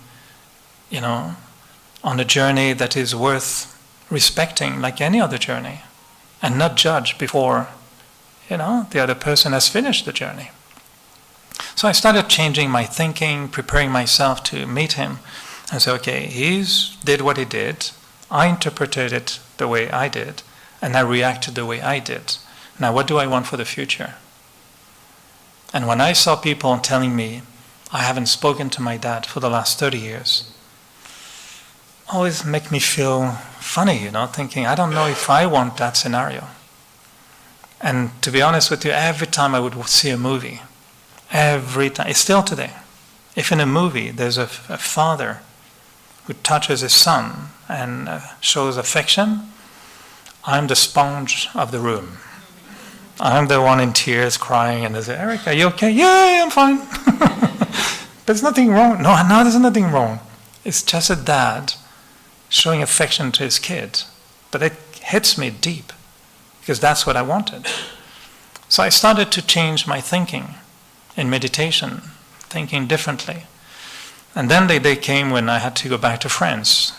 on a journey that is worth respecting like any other journey, and not judge before, the other person has finished the journey? So I started changing my thinking, preparing myself to meet him, and say, okay, he did what he did, I interpreted it the way I did, and I reacted the way I did. Now what do I want for the future? And when I saw people telling me, I haven't spoken to my dad for the last 30 years, always make me feel funny, thinking, I don't know if I want that scenario. And to be honest with you, every time I would see a movie, every time, it's still today, if in a movie there's a father who touches his son and shows affection, I'm the sponge of the room. I'm the one in tears crying, and they say, Eric, are you okay? Yeah, I'm fine. There's nothing wrong. No, there's nothing wrong. It's just a dad showing affection to his kid. But it hits me deep, because that's what I wanted. So I started to change my thinking in meditation, thinking differently. And then the day came when I had to go back to France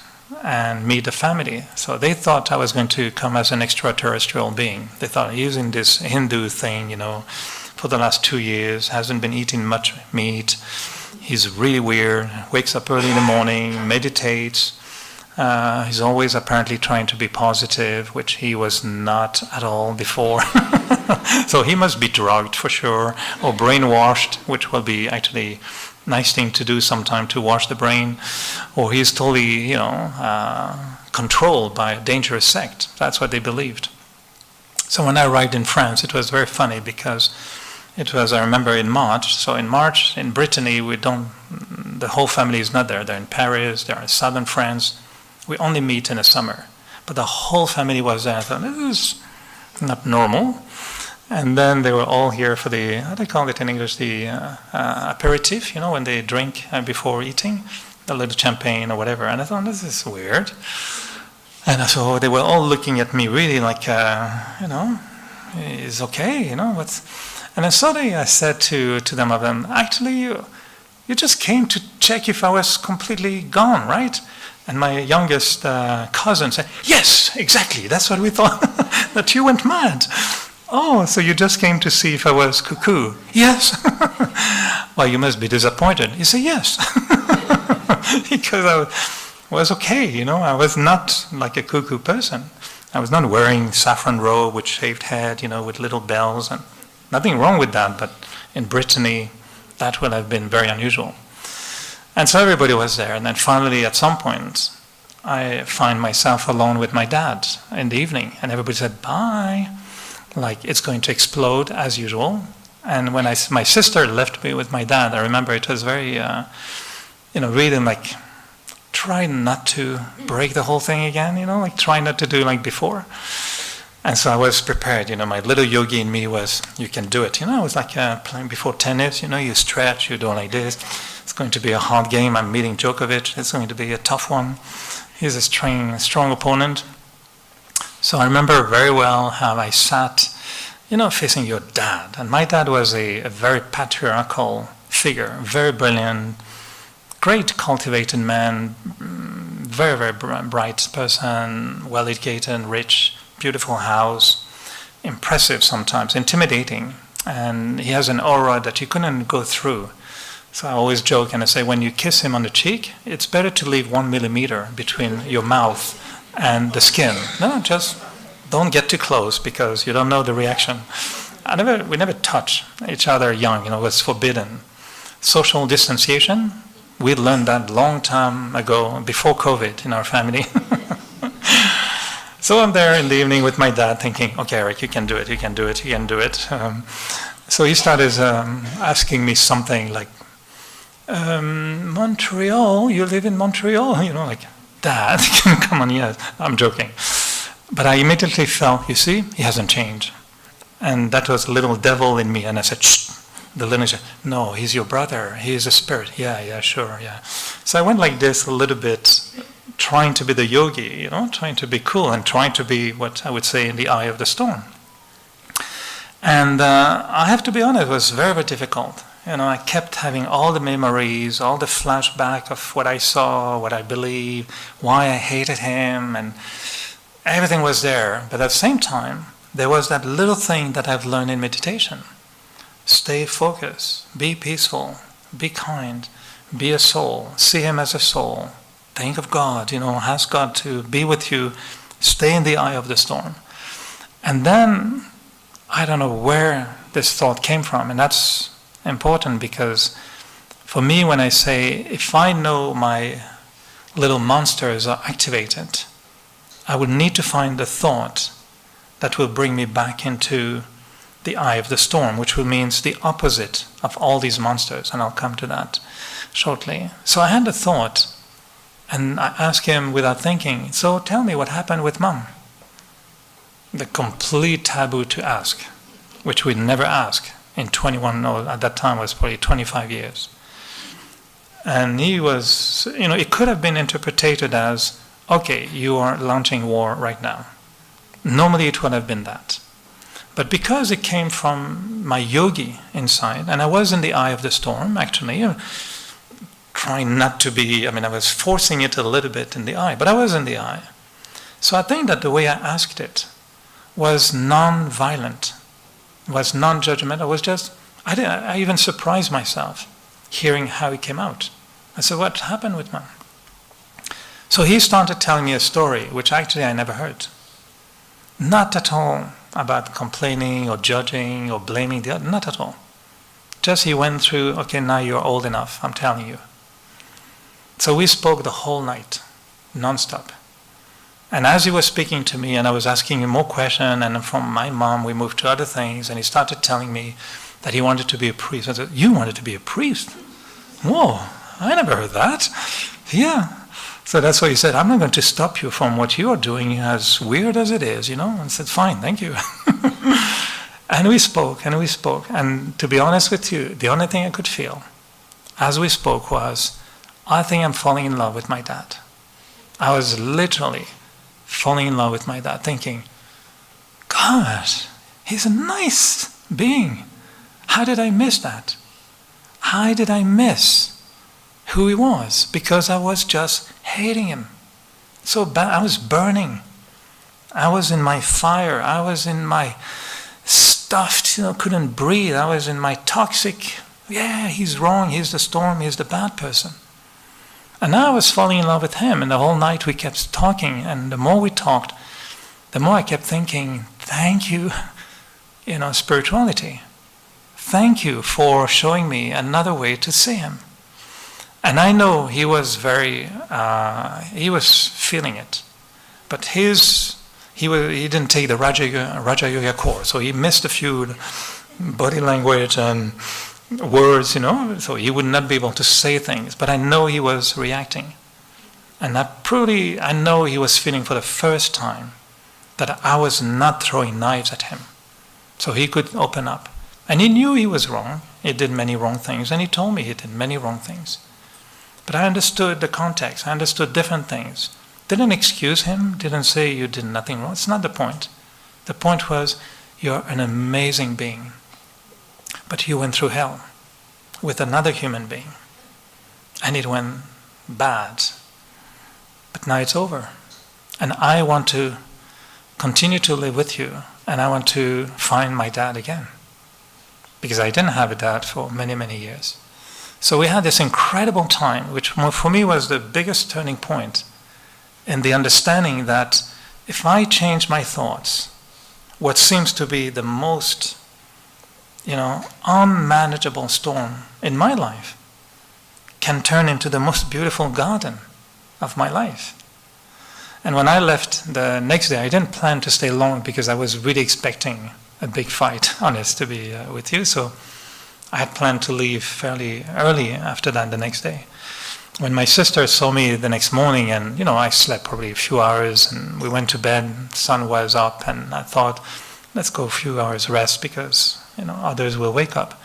and meet the family. So they thought I was going to come as an extraterrestrial being. They thought, he's in this Hindu thing, for the last 2 years, hasn't been eating much meat. He's really weird, wakes up early in the morning, meditates. He's always apparently trying to be positive, which he was not at all before. So he must be drugged for sure, or brainwashed, which will be actually nice thing to do sometime, to wash the brain. Or he's totally, controlled by a dangerous sect. That's what they believed. So when I arrived in France, it was very funny, because it was, I remember, in March. So in March, in Brittany, the whole family is not there. They're in Paris, they're in southern France. We only meet in the summer. But the whole family was there. I thought, this is not normal. And then they were all here for the, how do they call it in English, the aperitif, when they drink before eating, a little champagne or whatever. And I thought, this is weird. And so they were all looking at me really like, it's okay, what's... And then suddenly I said to them of them, actually, you just came to check if I was completely gone, right? And my youngest cousin said, yes, exactly, that's what we thought, that you went mad. Oh, so you just came to see if I was cuckoo? Yes. Well, you must be disappointed. You say, yes. Because I was okay, I was not like a cuckoo person. I was not wearing saffron robe with shaved head, with little bells, and nothing wrong with that, but in Brittany, that would have been very unusual. And so everybody was there, and then finally at some point, I find myself alone with my dad in the evening, and everybody said, bye. Like it's going to explode as usual, And when my sister left me with my dad, I remember it was very, really like, try not to break the whole thing again, like try not to do like before. And so I was prepared, my little yogi in me was, you can do it. I was like playing before tennis, you stretch, you do like this. It's going to be a hard game. I'm meeting Djokovic. It's going to be a tough one. He's a strong opponent. So I remember very well how I sat, facing your dad. And my dad was a very patriarchal figure, very brilliant, great cultivated man, very, very bright person, well-educated, rich, beautiful house, impressive sometimes, intimidating. And he has an aura that you couldn't go through. So I always joke and I say, when you kiss him on the cheek, it's better to leave 1 millimeter between your mouth and the skin. No, just don't get too close because you don't know the reaction. We never touch each other young, it was forbidden. Social distanciation, we learned that long time ago, before COVID in our family. So I'm there in the evening with my dad thinking, okay, Eric, you can do it, you can do it, you can do it. So he started asking me something like, Montreal, you live in Montreal? Like, Dad, come on, yes, I'm joking. But I immediately felt, you see, he hasn't changed. And that was a little devil in me. And I said, shh. The little said, no, he's your brother. He is a spirit. Yeah, sure, yeah. So I went like this a little bit, trying to be the yogi, trying to be cool and trying to be what I would say in the eye of the storm. And I have to be honest, it was very, very difficult. I kept having all the memories, all the flashback of what I saw, what I believed, why I hated him, and everything was there. But at the same time, there was that little thing that I've learned in meditation. Stay focused, be peaceful, be kind, be a soul, see him as a soul. Think of God, ask God to be with you, stay in the eye of the storm. And then, I don't know where this thought came from, and that's important because for me, when I say, if I know my little monsters are activated, I would need to find the thought that will bring me back into the eye of the storm, which means the opposite of all these monsters, and I'll come to that shortly. So I had a thought, and I asked him without thinking, so tell me what happened with Mom? The complete taboo to ask, which we never ask in 21, no, at that time was probably 25 years. And he was, it could have been interpreted as, okay, you are launching war right now. Normally it would have been that. But because it came from my yogi inside, and I was in the eye of the storm, actually, trying not to be, I was forcing it a little bit in the eye, but I was in the eye. So I think that the way I asked it was non-violent, was non-judgmental, was just, I even surprised myself hearing how it came out. I said, what happened with Mom? So he started telling me a story, which actually I never heard. Not at all about complaining or judging or blaming the other, not at all. Just he went through, okay, now you're old enough, I'm telling you. So we spoke the whole night, non-stop. And as he was speaking to me and I was asking him more questions, and from my mom we moved to other things, and he started telling me that he wanted to be a priest. I said, you wanted to be a priest? Whoa, I never heard that. Yeah. So that's why he said, I'm not going to stop you from what you are doing, as weird as it is, And I said, fine, thank you. And we spoke, and we spoke. And to be honest with you, the only thing I could feel as we spoke was, I think I'm falling in love with my dad. I was literally falling in love with my dad, thinking, God, he's a nice being. How did I miss that? How did I miss who he was? Because I was just hating him. So bad. I was burning. I was in my fire. I was in my stuffed, couldn't breathe. I was in my toxic, he's wrong, he's the storm, he's the bad person. And now I was falling in love with him, and the whole night we kept talking, and the more we talked, the more I kept thinking, thank you, spirituality. Thank you for showing me another way to see him. And I know he was he was feeling it. But he didn't take the Raja Yoga course, so he missed a few body language and words, so he would not be able to say things, but I know he was reacting. And I know he was feeling for the first time that I was not throwing knives at him. So he could open up. And he knew he was wrong. He did many wrong things, and he told me he did many wrong things. But I understood the context. I understood different things. Didn't excuse him, didn't say you did nothing wrong. It's not the point. The point was, you're an amazing being. But you went through hell with another human being. And it went bad. But now it's over. And I want to continue to live with you. And I want to find my dad again. Because I didn't have a dad for many, many years. So we had this incredible time, which for me was the biggest turning point in the understanding that if I change my thoughts, what seems to be the most, unmanageable storm in my life can turn into the most beautiful garden of my life. And when I left the next day, I didn't plan to stay long because I was really expecting a big fight, honest to be with you. So I had planned to leave fairly early after that the next day. When my sister saw me the next morning, and I slept probably a few hours, and we went to bed, the sun was up, and I thought, let's go a few hours rest because others will wake up.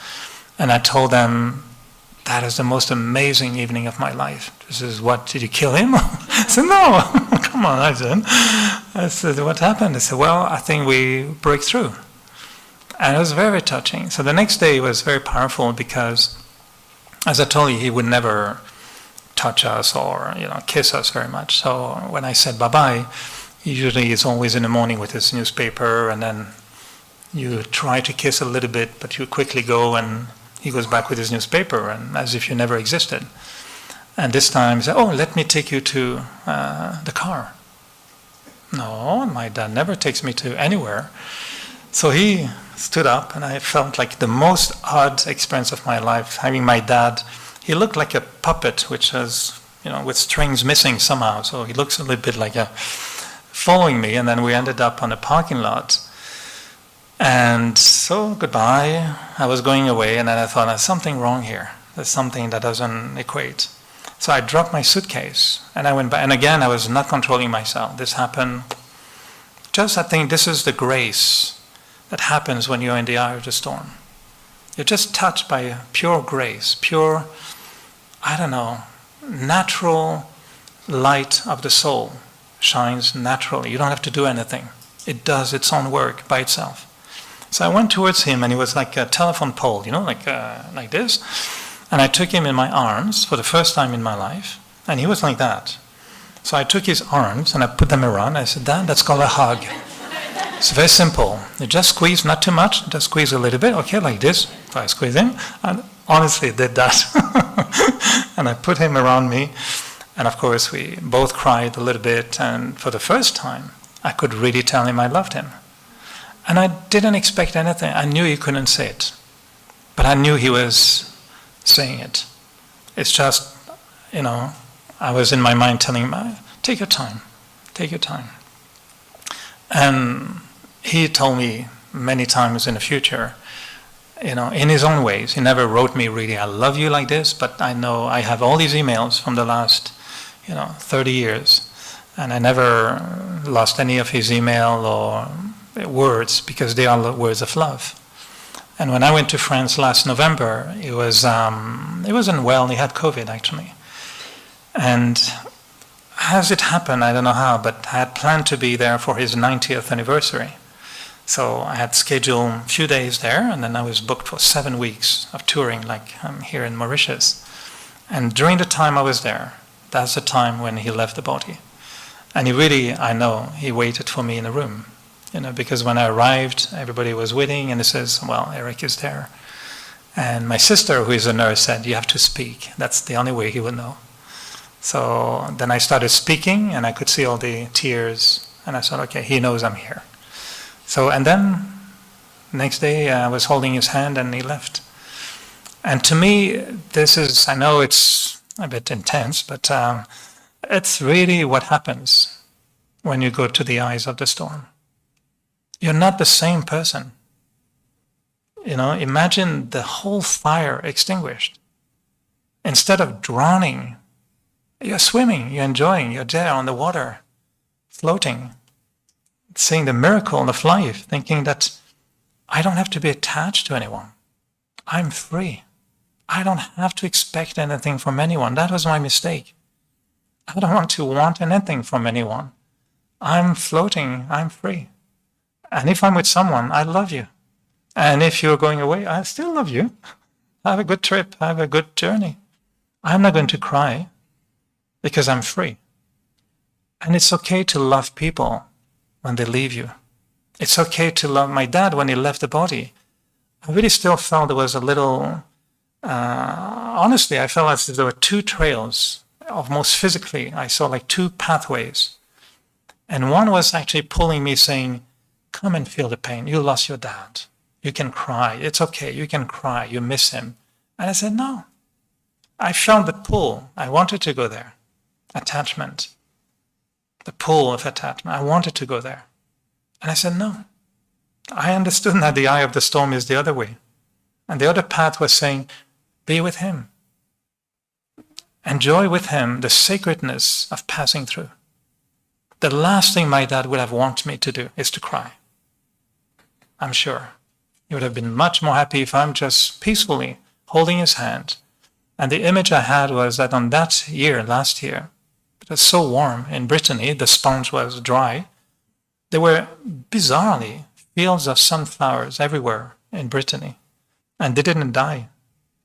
And I told them, that is the most amazing evening of my life. This is what, did you kill him? I said, no, come on, I didn't. I said, what happened? They said, well, I think we break through. And it was very touching. So the next day was very powerful because, as I told you, he would never touch us or kiss us very much. So when I said bye-bye, usually he's always in the morning with his newspaper, and then you try to kiss a little bit, but you quickly go and he goes back with his newspaper, and as if you never existed. And this time he said, oh, let me take you to the car. No, my dad never takes me to anywhere. So he stood up, and I felt like the most odd experience of my life, having my dad. He looked like a puppet, which was, with strings missing somehow. So he looks a little bit like following me, and then we ended up on a parking lot. And so goodbye. I was going away, and then I thought, there's something wrong here. There's something that doesn't equate. So I dropped my suitcase, and I went back. And again, I was not controlling myself. This happened. I think this is the grace that happens when you're in the eye of the storm. You're just touched by pure grace, pure, natural light of the soul shines naturally. You don't have to do anything. It does its own work by itself. So I went towards him, and he was like a telephone pole, like this. And I took him in my arms for the first time in my life, and he was like that. So I took his arms, and I put them around. I said, Dad, that's called a hug. It's very simple. You just squeeze, not too much, just squeeze a little bit, okay, like this. So I squeeze him, and honestly did that. And I put him around me, and of course we both cried a little bit, and for the first time, I could really tell him I loved him. And I didn't expect anything. I knew he couldn't say it, but I knew he was saying it. It's just, I was in my mind telling him, take your time, take your time. And he told me many times in the future, in his own ways. He never wrote me really, I love you like this, but I know I have all these emails from the last, 30 years. And I never lost any of his email or words because they are words of love. And when I went to France last November, he wasn't well. He had COVID actually. And as it happened, I don't know how, but I had planned to be there for his 90th anniversary. So I had scheduled a few days there, and then I was booked for 7 weeks of touring, like I'm here in Mauritius. And during the time I was there, that's the time when he left the body. And he really, I know, he waited for me in a room. Because when I arrived, everybody was waiting, and he says, well, Eric is there. And my sister, who is a nurse, said, you have to speak. That's the only way he would know. So then I started speaking, and I could see all the tears, and I thought, okay, he knows I'm here. So, and then next day I was holding his hand, and he left. And to me, this is, I know it's a bit intense, but it's really what happens when you go to the eyes of the storm. You're not the same person. imagine the whole fire extinguished. Instead of drowning, you're swimming, you're enjoying, you're there on the water, floating, seeing the miracle of life, thinking that I don't have to be attached to anyone. I'm free. I don't have to expect anything from anyone. That was my mistake. I don't want anything from anyone. I'm floating, I'm free. And if I'm with someone, I love you. And if you're going away, I still love you. Have a good trip, have a good journey. I'm not going to cry because I'm free. And it's okay to love people when they leave you. It's okay to love my dad when he left the body. I really still felt there was a little, honestly, I felt as if there were two trails, almost physically. I saw like two pathways. And one was actually pulling me saying, come and feel the pain. You lost your dad. You can cry. It's okay. You can cry. You miss him. And I said, no. I felt the pull. I wanted to go there. Attachment. The pull of attachment. I wanted to go there. And I said, no. I understood that the eye of the storm is the other way. And the other path was saying, be with him. Enjoy with him the sacredness of passing through. The last thing my dad would have wanted me to do is to cry. I'm sure. He would have been much more happy if I'm just peacefully holding his hand. And the image I had was that on that year, last year, it was so warm in Brittany, the sponge was dry. There were bizarrely fields of sunflowers everywhere in Brittany. And they didn't die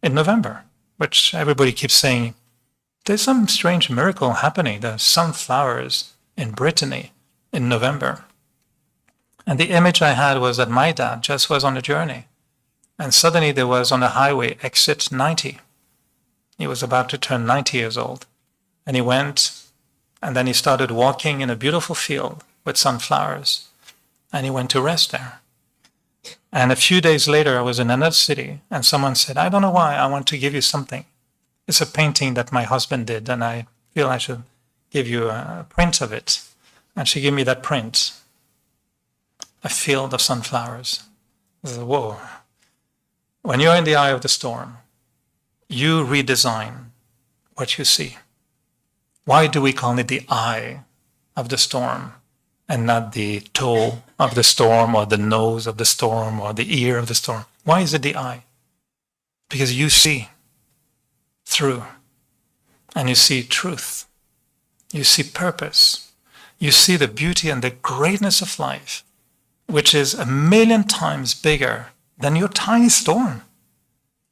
in November, which everybody keeps saying, there's some strange miracle happening. There's sunflowers in Brittany in November. And the image I had was that my dad just was on a journey. And suddenly there was on the highway exit 90. He was about to turn 90 years old. And he went, and then he started walking in a beautiful field with sunflowers. And he went to rest there. And a few days later, I was in another city, and someone said, I don't know why, I want to give you something. It's a painting that my husband did, and I feel I should give you a print of it. And she gave me that print. A field of sunflowers. I said, whoa. When you're in the eye of the storm, you redesign what you see. Why do we call it the eye of the storm and not the toe of the storm or the nose of the storm or the ear of the storm? Why is it the eye? Because you see through, and you see truth. You see purpose. You see the beauty and the greatness of life, which is 1,000,000 times bigger than your tiny storm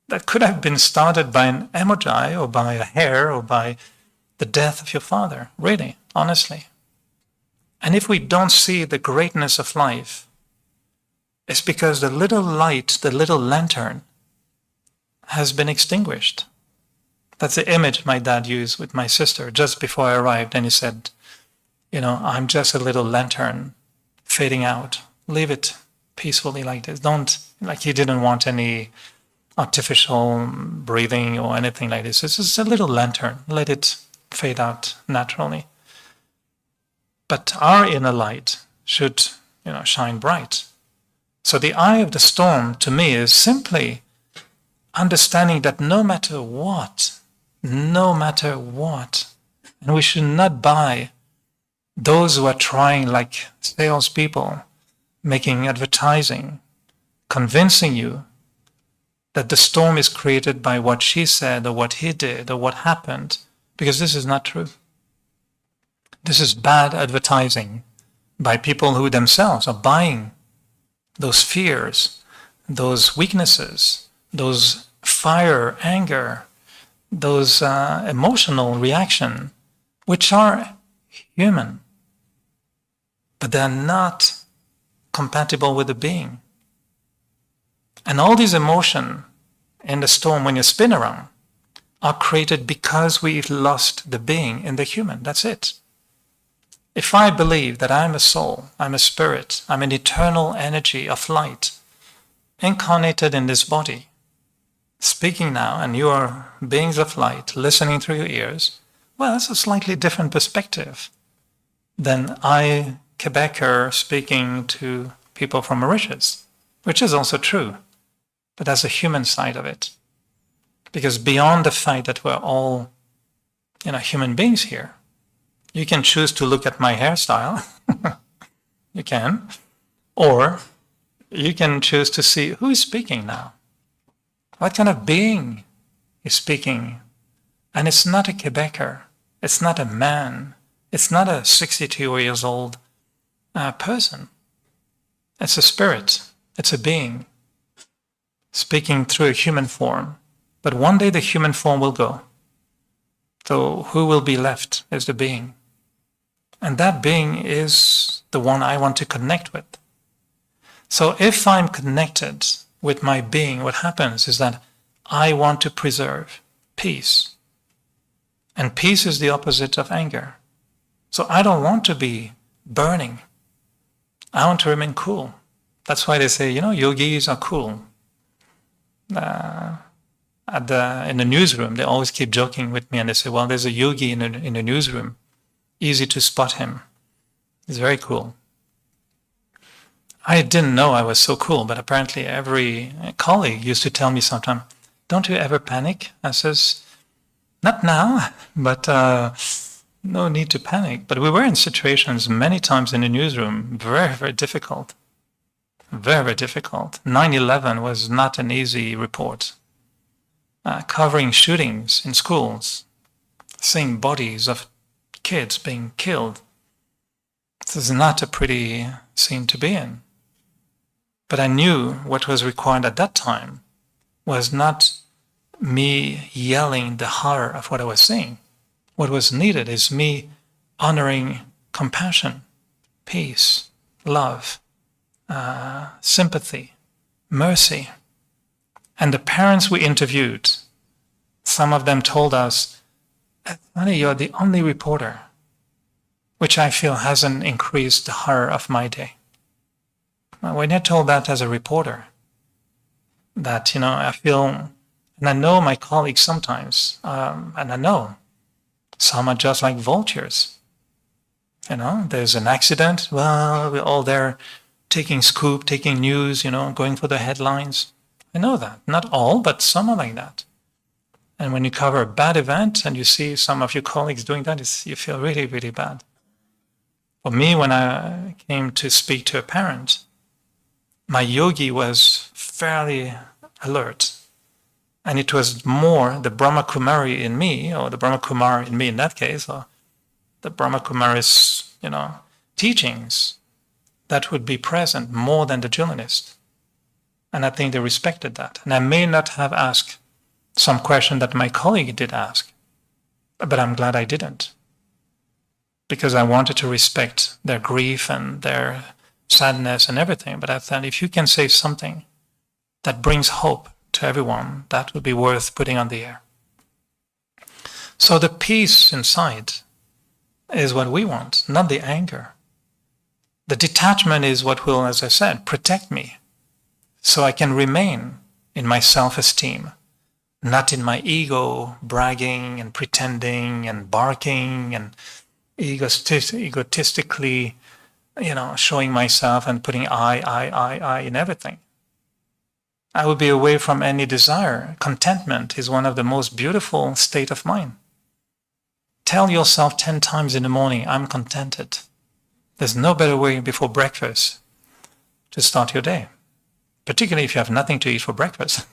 that could have been started by an emoji or by a hair or by the death of your father, really, honestly. And if we don't see the greatness of life, it's because the little light, the little lantern, has been extinguished. That's the image my dad used with my sister just before I arrived. And he said, I'm just a little lantern fading out. Leave it peacefully like this. Don't, like he didn't want any artificial breathing or anything like this. It's just a little lantern. Let it fade out naturally. But our inner light should, shine bright. So the eye of the storm to me is simply understanding that no matter what, and we should not buy those who are trying like salespeople, making advertising, convincing you that the storm is created by what she said or what he did or what happened, because this is not true. This is bad advertising by people who themselves are buying those fears, those weaknesses, those fire, anger, those emotional reaction, which are human, but they're not compatible with the being. And all these emotions in the storm, when you spin around, are created because we've lost the being in the human. That's it. If I believe that I'm a soul, I'm a spirit, I'm an eternal energy of light, incarnated in this body, speaking now, and you are beings of light, listening through your ears, well, that's a slightly different perspective than I, Quebecer, speaking to people from Mauritius, which is also true. but that's the human side of it. Because beyond the fact that we're all, human beings here, you can choose to look at my hairstyle. You can. Or you can choose to see who is speaking now. What kind of being is speaking? And it's not a Quebecer. It's not a man. It's not a 62 years old person. It's a spirit. It's a being speaking through a human form. But one day the human form will go. So who will be left is the being. And that being is the one I want to connect with. So if I'm connected with my being, what happens is that I want to preserve peace. And peace is the opposite of anger. So I don't want to be burning. I want to remain cool. That's why they say, yogis are cool. In the newsroom, they always keep joking with me and they say, well, there's a yogi in the newsroom. Easy to spot him. He's very cool. I didn't know I was so cool, but apparently every colleague used to tell me sometimes, don't you ever panic? I says, not now, but no need to panic. But we were in situations many times in the newsroom, very, very difficult. Very, very difficult. 9/11 was not an easy report. Covering shootings in schools, seeing bodies of kids being killed. This is not a pretty scene to be in. But I knew what was required at that time was not me yelling the horror of what I was seeing. What was needed is me honoring compassion, peace, love, sympathy, mercy. And the parents we interviewed, some of them told us, honey, you're the only reporter, which I feel hasn't increased the horror of my day. When you're told that as a reporter, that, I feel, and I know my colleagues sometimes, and I know some are just like vultures. There's an accident, well, we're all there taking scoop, taking news, going for the headlines. I know that. Not all, but some are like that. And when you cover a bad event and you see some of your colleagues doing that, you feel really, really bad. For me, when I came to speak to a parent, my yogi was fairly alert. And it was more the Brahma Kumari in me, or the Brahma Kumar in me in that case, or the Brahma Kumari's, teachings that would be present more than the journalist. And I think they respected that. And I may not have asked some question that my colleague did ask, but I'm glad I didn't. Because I wanted to respect their grief and their sadness and everything. But I thought if you can say something that brings hope to everyone, that would be worth putting on the air. So the peace inside is what we want, not the anger. The detachment is what will, as I said, protect me so I can remain in my self-esteem, not in my ego, bragging and pretending and barking and egotistically, showing myself and putting I in everything. I would be away from any desire. Contentment is one of the most beautiful state of mind. Tell yourself 10 times in the morning, I'm contented. There's no better way before breakfast to start your day, particularly if you have nothing to eat for breakfast.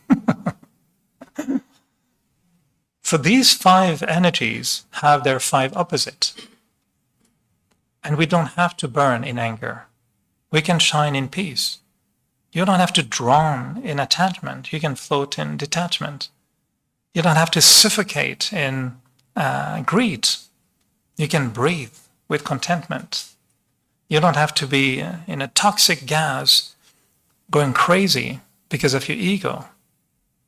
So these 5 energies have their 5 opposites. And we don't have to burn in anger. We can shine in peace. You don't have to drown in attachment. You can float in detachment. You don't have to suffocate in greed. You can breathe with contentment. You don't have to be in a toxic gas going crazy because of your ego.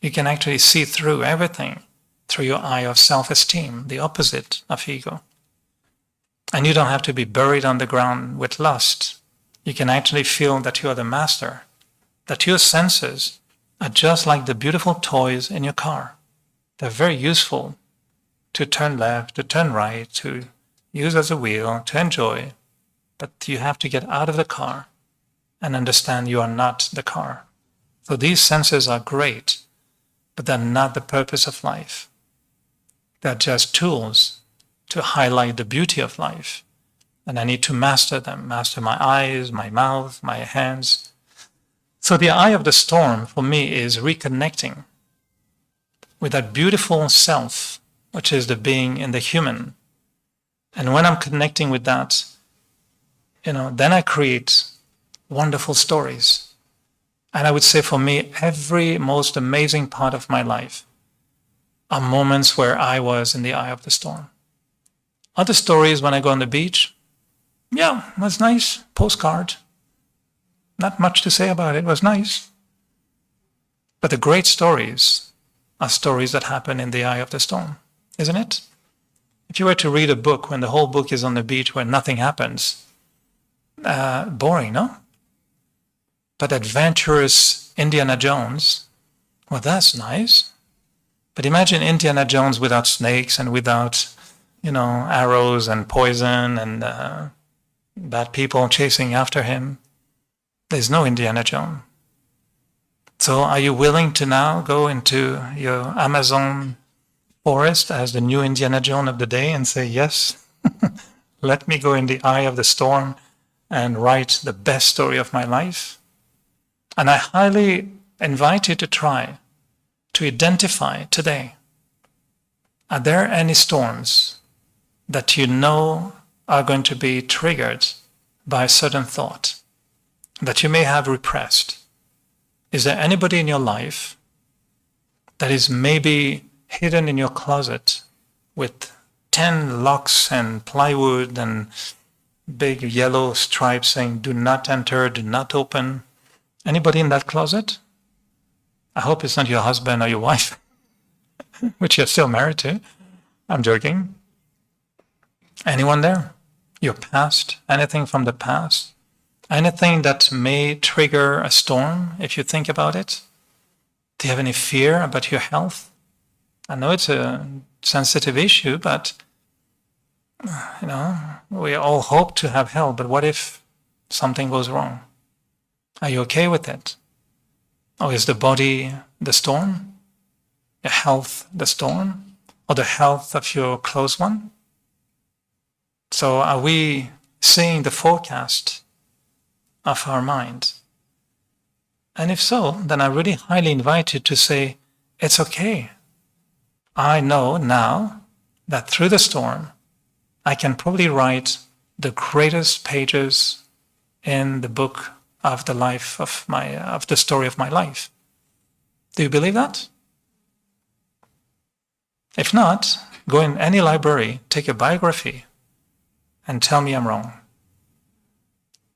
You can actually see through everything through your eye of self-esteem, the opposite of ego. And you don't have to be buried on the ground with lust. You can actually feel that you are the master, that your senses are just like the beautiful toys in your car. They're very useful to turn left, to turn right, to use as a wheel, to enjoy. But you have to get out of the car and understand you are not the car. So these senses are great, but they're not the purpose of life. They're just tools to highlight the beauty of life. And I need to master them, master my eyes, my mouth, my hands. So the eye of the storm for me is reconnecting with that beautiful self, which is the being in the human. And when I'm connecting with that, then I create wonderful stories. And I would say for me, every most amazing part of my life are moments where I was in the eye of the storm. Other stories when I go on the beach, yeah, it was nice, postcard. Not much to say about it, it was nice. But the great stories are stories that happen in the eye of the storm, isn't it? If you were to read a book when the whole book is on the beach where nothing happens, boring, no? But adventurous Indiana Jones, well, that's nice. But imagine Indiana Jones without snakes and without, arrows and poison and bad people chasing after him. There's no Indiana Jones. So are you willing to now go into your Amazon forest as the new Indiana Jones of the day and say, yes, let me go in the eye of the storm and write the best story of my life? And I highly invite you to try to identify today, are there any storms that you know are going to be triggered by a certain thought that you may have repressed? Is there anybody in your life that is maybe hidden in your closet with 10 locks and plywood and big yellow stripes saying, do not enter, do not open? Anybody in that closet? I hope it's not your husband or your wife, which you're still married to. I'm joking. Anyone there? Your past? Anything from the past? Anything that may trigger a storm if you think about it? Do you have any fear about your health? I know it's a sensitive issue, but we all hope to have health, but what if something goes wrong? Are you okay with it? Or is the body the storm? Your health the storm? Or the health of your close one? So are we seeing the forecast of our mind? And if so, then I really highly invite you to say, it's okay. I know now that through the storm, I can probably write the greatest pages in the book of the life of the story of my life. Do you believe that? If not, go in any library, take a biography, and tell me I'm wrong.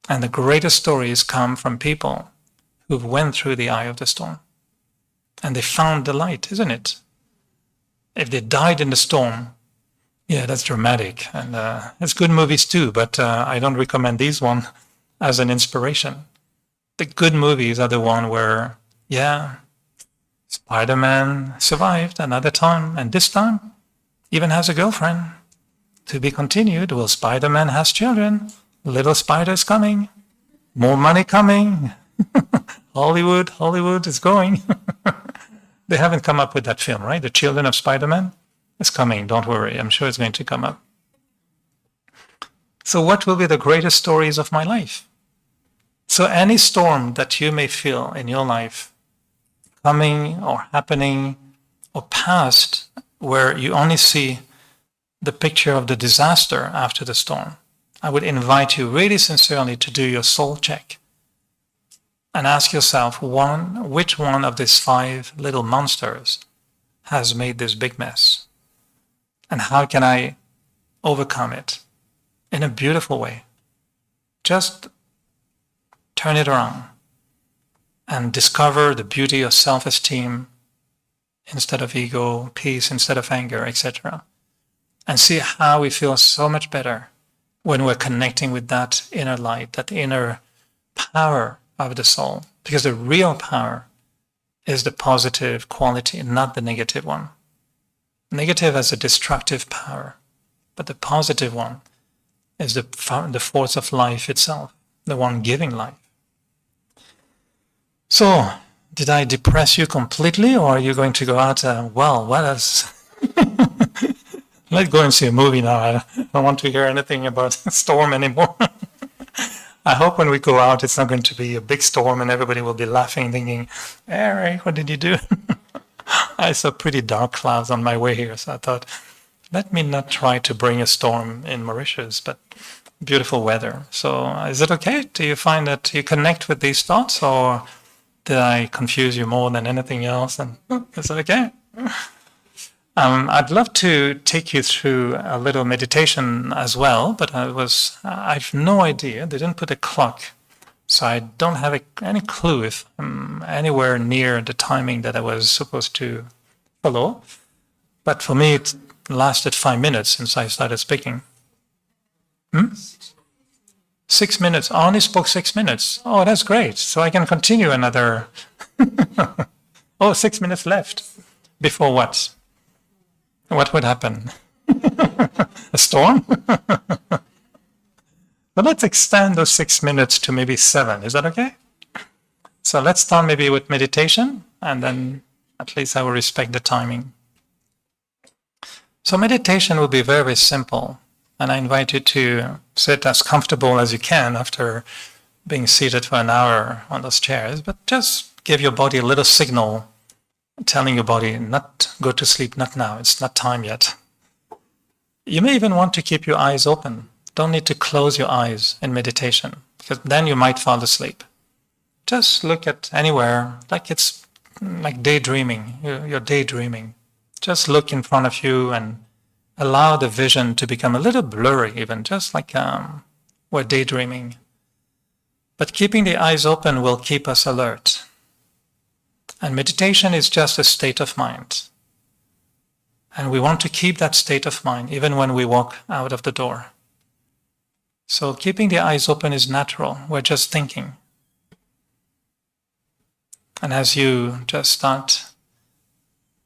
And the greatest stories come from people who went through the eye of the storm. And they found the light, isn't it? If they died in the storm, yeah, that's dramatic. And it's good movies too, but I don't recommend these one as an inspiration. The good movies are the one where, yeah, Spider-Man survived another time, and this time even has a girlfriend. To be continued. Well, Spider-Man has children. Little spiders coming. More money coming. Hollywood is going. They haven't come up with that film, right? The Children of Spider-Man? It's coming, don't worry. I'm sure it's going to come up. So what will be the greatest stories of my life? So any storm that you may feel in your life, coming or happening or past, where you only see the picture of the disaster after the storm, I would invite you really sincerely to do your soul check and ask yourself, which one of these 5 little monsters has made this big mess? And how can I overcome it in a beautiful way? Just turn it around and discover the beauty of self-esteem instead of ego, peace instead of anger, etc. And see how we feel so much better when we're connecting with that inner light, that inner power of the soul. Because the real power is the positive quality, not the negative one. Negative has a destructive power, but the positive one is the force of life itself, the one giving life. So Did I depress you completely, or are you going to go out, well, what else? Let's go and see a movie now. I don't want to hear anything about storm anymore. I hope when we go out, it's not going to be a big storm and everybody will be laughing, thinking, Eric, what did you do? I saw pretty dark clouds on my way here, so I thought, let me not try to bring a storm in Mauritius, but beautiful weather. So is it okay? Do you find that you connect with these thoughts, or did I confuse you more than anything else? And is it okay? I'd love to take you through a little meditation as well, but I've no idea. They didn't put a clock, so I don't have any clue if I'm anywhere near the timing that I was supposed to follow. But for me, it lasted 5 minutes since I started speaking. 6 minutes. I only spoke 6 minutes. Oh, that's great. So I can continue another. 6 minutes left. Before what? What would happen? A storm? But let's extend those 6 minutes to maybe 7. Is that okay? So let's start maybe with meditation, and then at least I will respect the timing. So meditation will be very simple, and I invite you to sit as comfortable as you can after being seated for an hour on those chairs, but just give your body a little signal telling your body, not go to sleep, not now, it's not time yet. You may even want to keep your eyes open. Don't need to close your eyes in meditation, because then you might fall asleep. Just look at anywhere, like it's like daydreaming, you're daydreaming. Just look in front of you and allow the vision to become a little blurry even, just like we're daydreaming. But keeping the eyes open will keep us alert. And meditation is just a state of mind. And we want to keep that state of mind even when we walk out of the door. So keeping the eyes open is natural. We're just thinking. And as you just start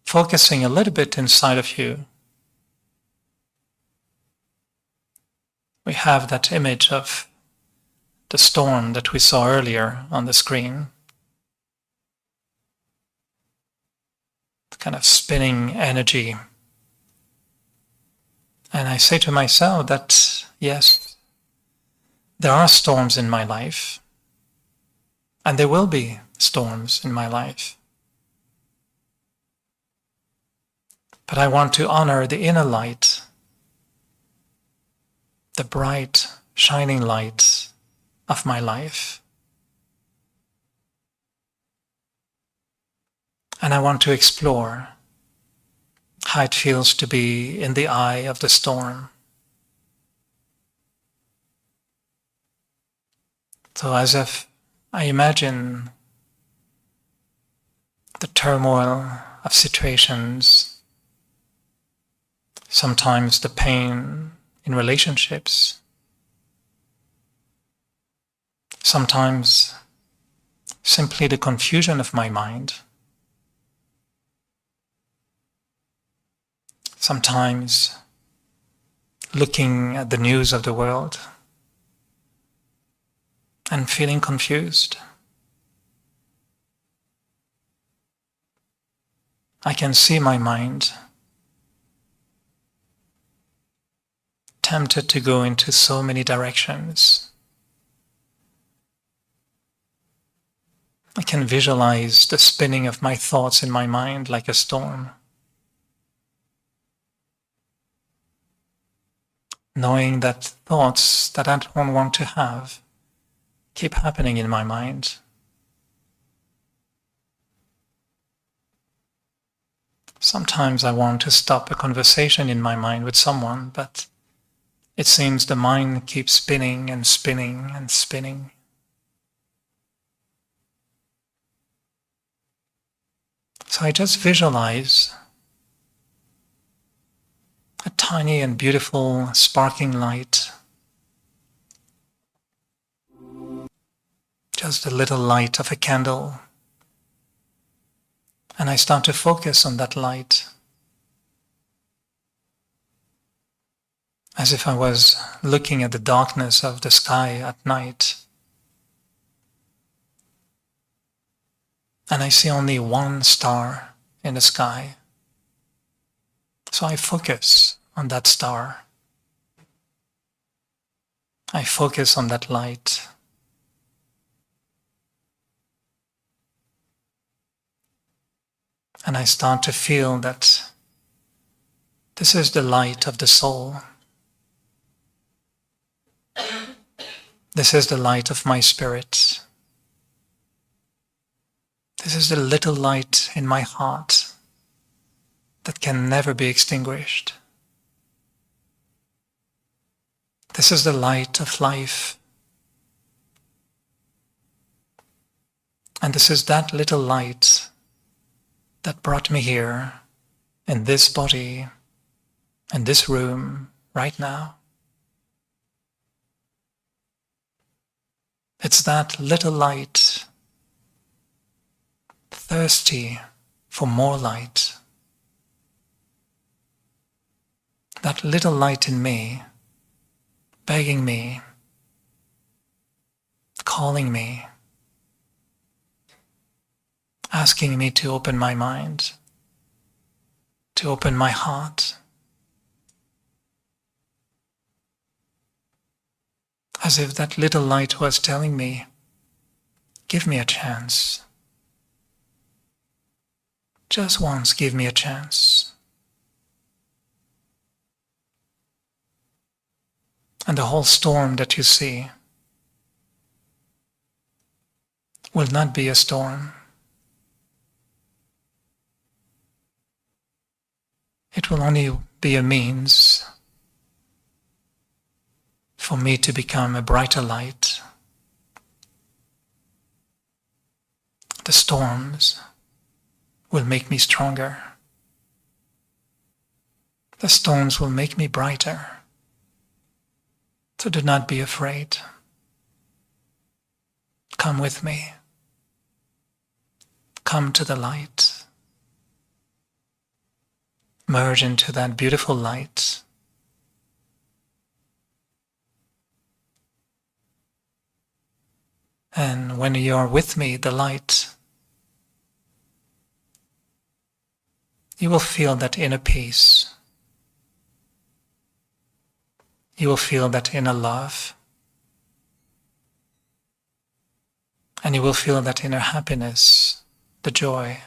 focusing a little bit inside of you, we have that image of the storm that we saw earlier on the screen. Kind of spinning energy. And I say to myself that, yes, there are storms in my life, and there will be storms in my life. But I want to honor the inner light, the bright, shining light of my life. And I want to explore how it feels to be in the eye of the storm. So as if I imagine the turmoil of situations, sometimes the pain in relationships, sometimes simply the confusion of my mind, sometimes looking at the news of the world and feeling confused. I can see my mind tempted to go into so many directions. I can visualize the spinning of my thoughts in my mind like a storm. Knowing that thoughts that I don't want to have keep happening in my mind. Sometimes I want to stop a conversation in my mind with someone, but it seems the mind keeps spinning and spinning and spinning. So I just visualize a tiny and beautiful sparkling light. Just a little light of a candle. And I start to focus on that light. As if I was looking at the darkness of the sky at night. and I see only one star in the sky. So I focus on that star. I focus on that light. And I start to feel that this is the light of the soul. This is the light of my spirit. This is the little light in my heart that can never be extinguished. This is the light of life. And this is that little light that brought me here, in this body, in this room, right now. It's that little light, thirsty for more light. That little light in me, begging me, calling me, asking me to open my mind, to open my heart. As if that little light was telling me, give me a chance. Just once, give me a chance. And the whole storm that you see will not be a storm. It will only be a means for me to become a brighter light. The storms will make me stronger. The storms will make me brighter. So do not be afraid. Come with me. Come to the light. Merge into that beautiful light. And when you are with me, the light, you will feel that inner peace. You will feel that inner love. And you will feel that inner happiness, the joy.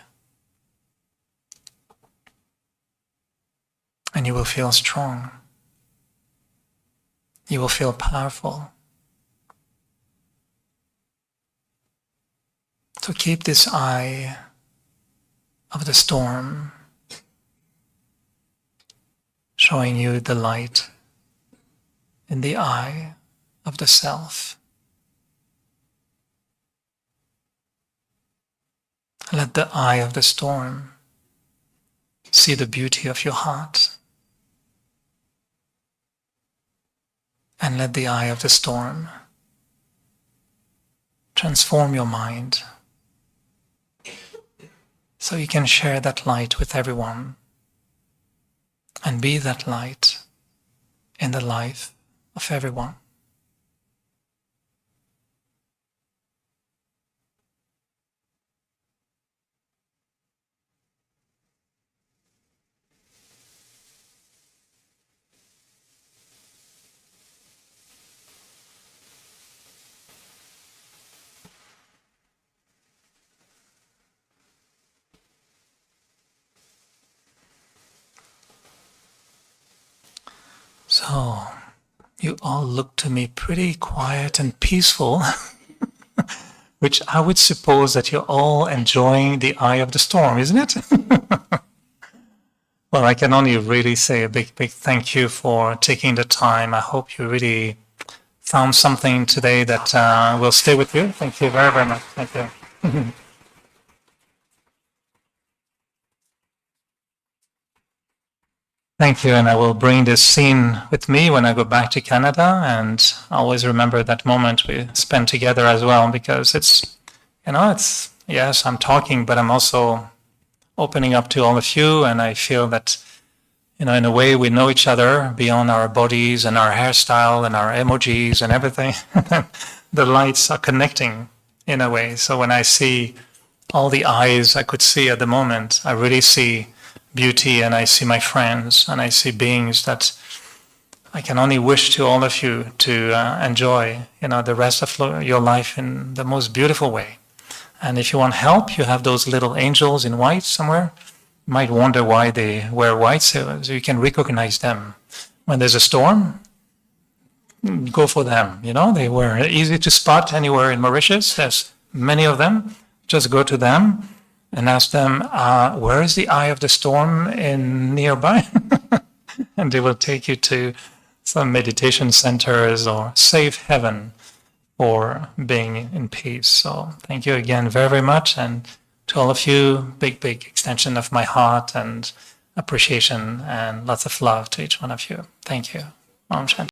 And you will feel strong. You will feel powerful. So keep this eye of the storm showing you the light in the eye of the self. Let the eye of the storm see the beauty of your heart. And let the eye of the storm transform your mind so you can share that light with everyone and be that light in the life of everyone. So, you all look to me pretty quiet and peaceful, which I would suppose that you're all enjoying the eye of the storm, isn't it? Well, I can only really say a big thank you for taking the time. I hope you really found something today that will stay with you. Thank you very, very much. Thank you. Thank you, and I will bring this scene with me when I go back to Canada, and always remember that moment we spent together as well, because it's, yes, I'm talking, but I'm also opening up to all of you, and I feel that, in a way we know each other beyond our bodies and our hairstyle and our emojis and everything. The lights are connecting in a way. So when I see all the eyes I could see at the moment. I really see beauty, and I see my friends, and I see beings that I can only wish to all of you to enjoy, the rest of your life in the most beautiful way. And if you want help, you have those little angels in white somewhere. You might wonder why they wear white, so you can recognize them. When there's a storm, go for them. They were easy to spot anywhere in Mauritius. There's many of them. Just go to them and ask them, where is the eye of the storm in nearby? And they will take you to some meditation centers or safe heaven for being in peace. So thank you again very, very much. And to all of you, big, big extension of my heart and appreciation and lots of love to each one of you. Thank you. Om Shanti.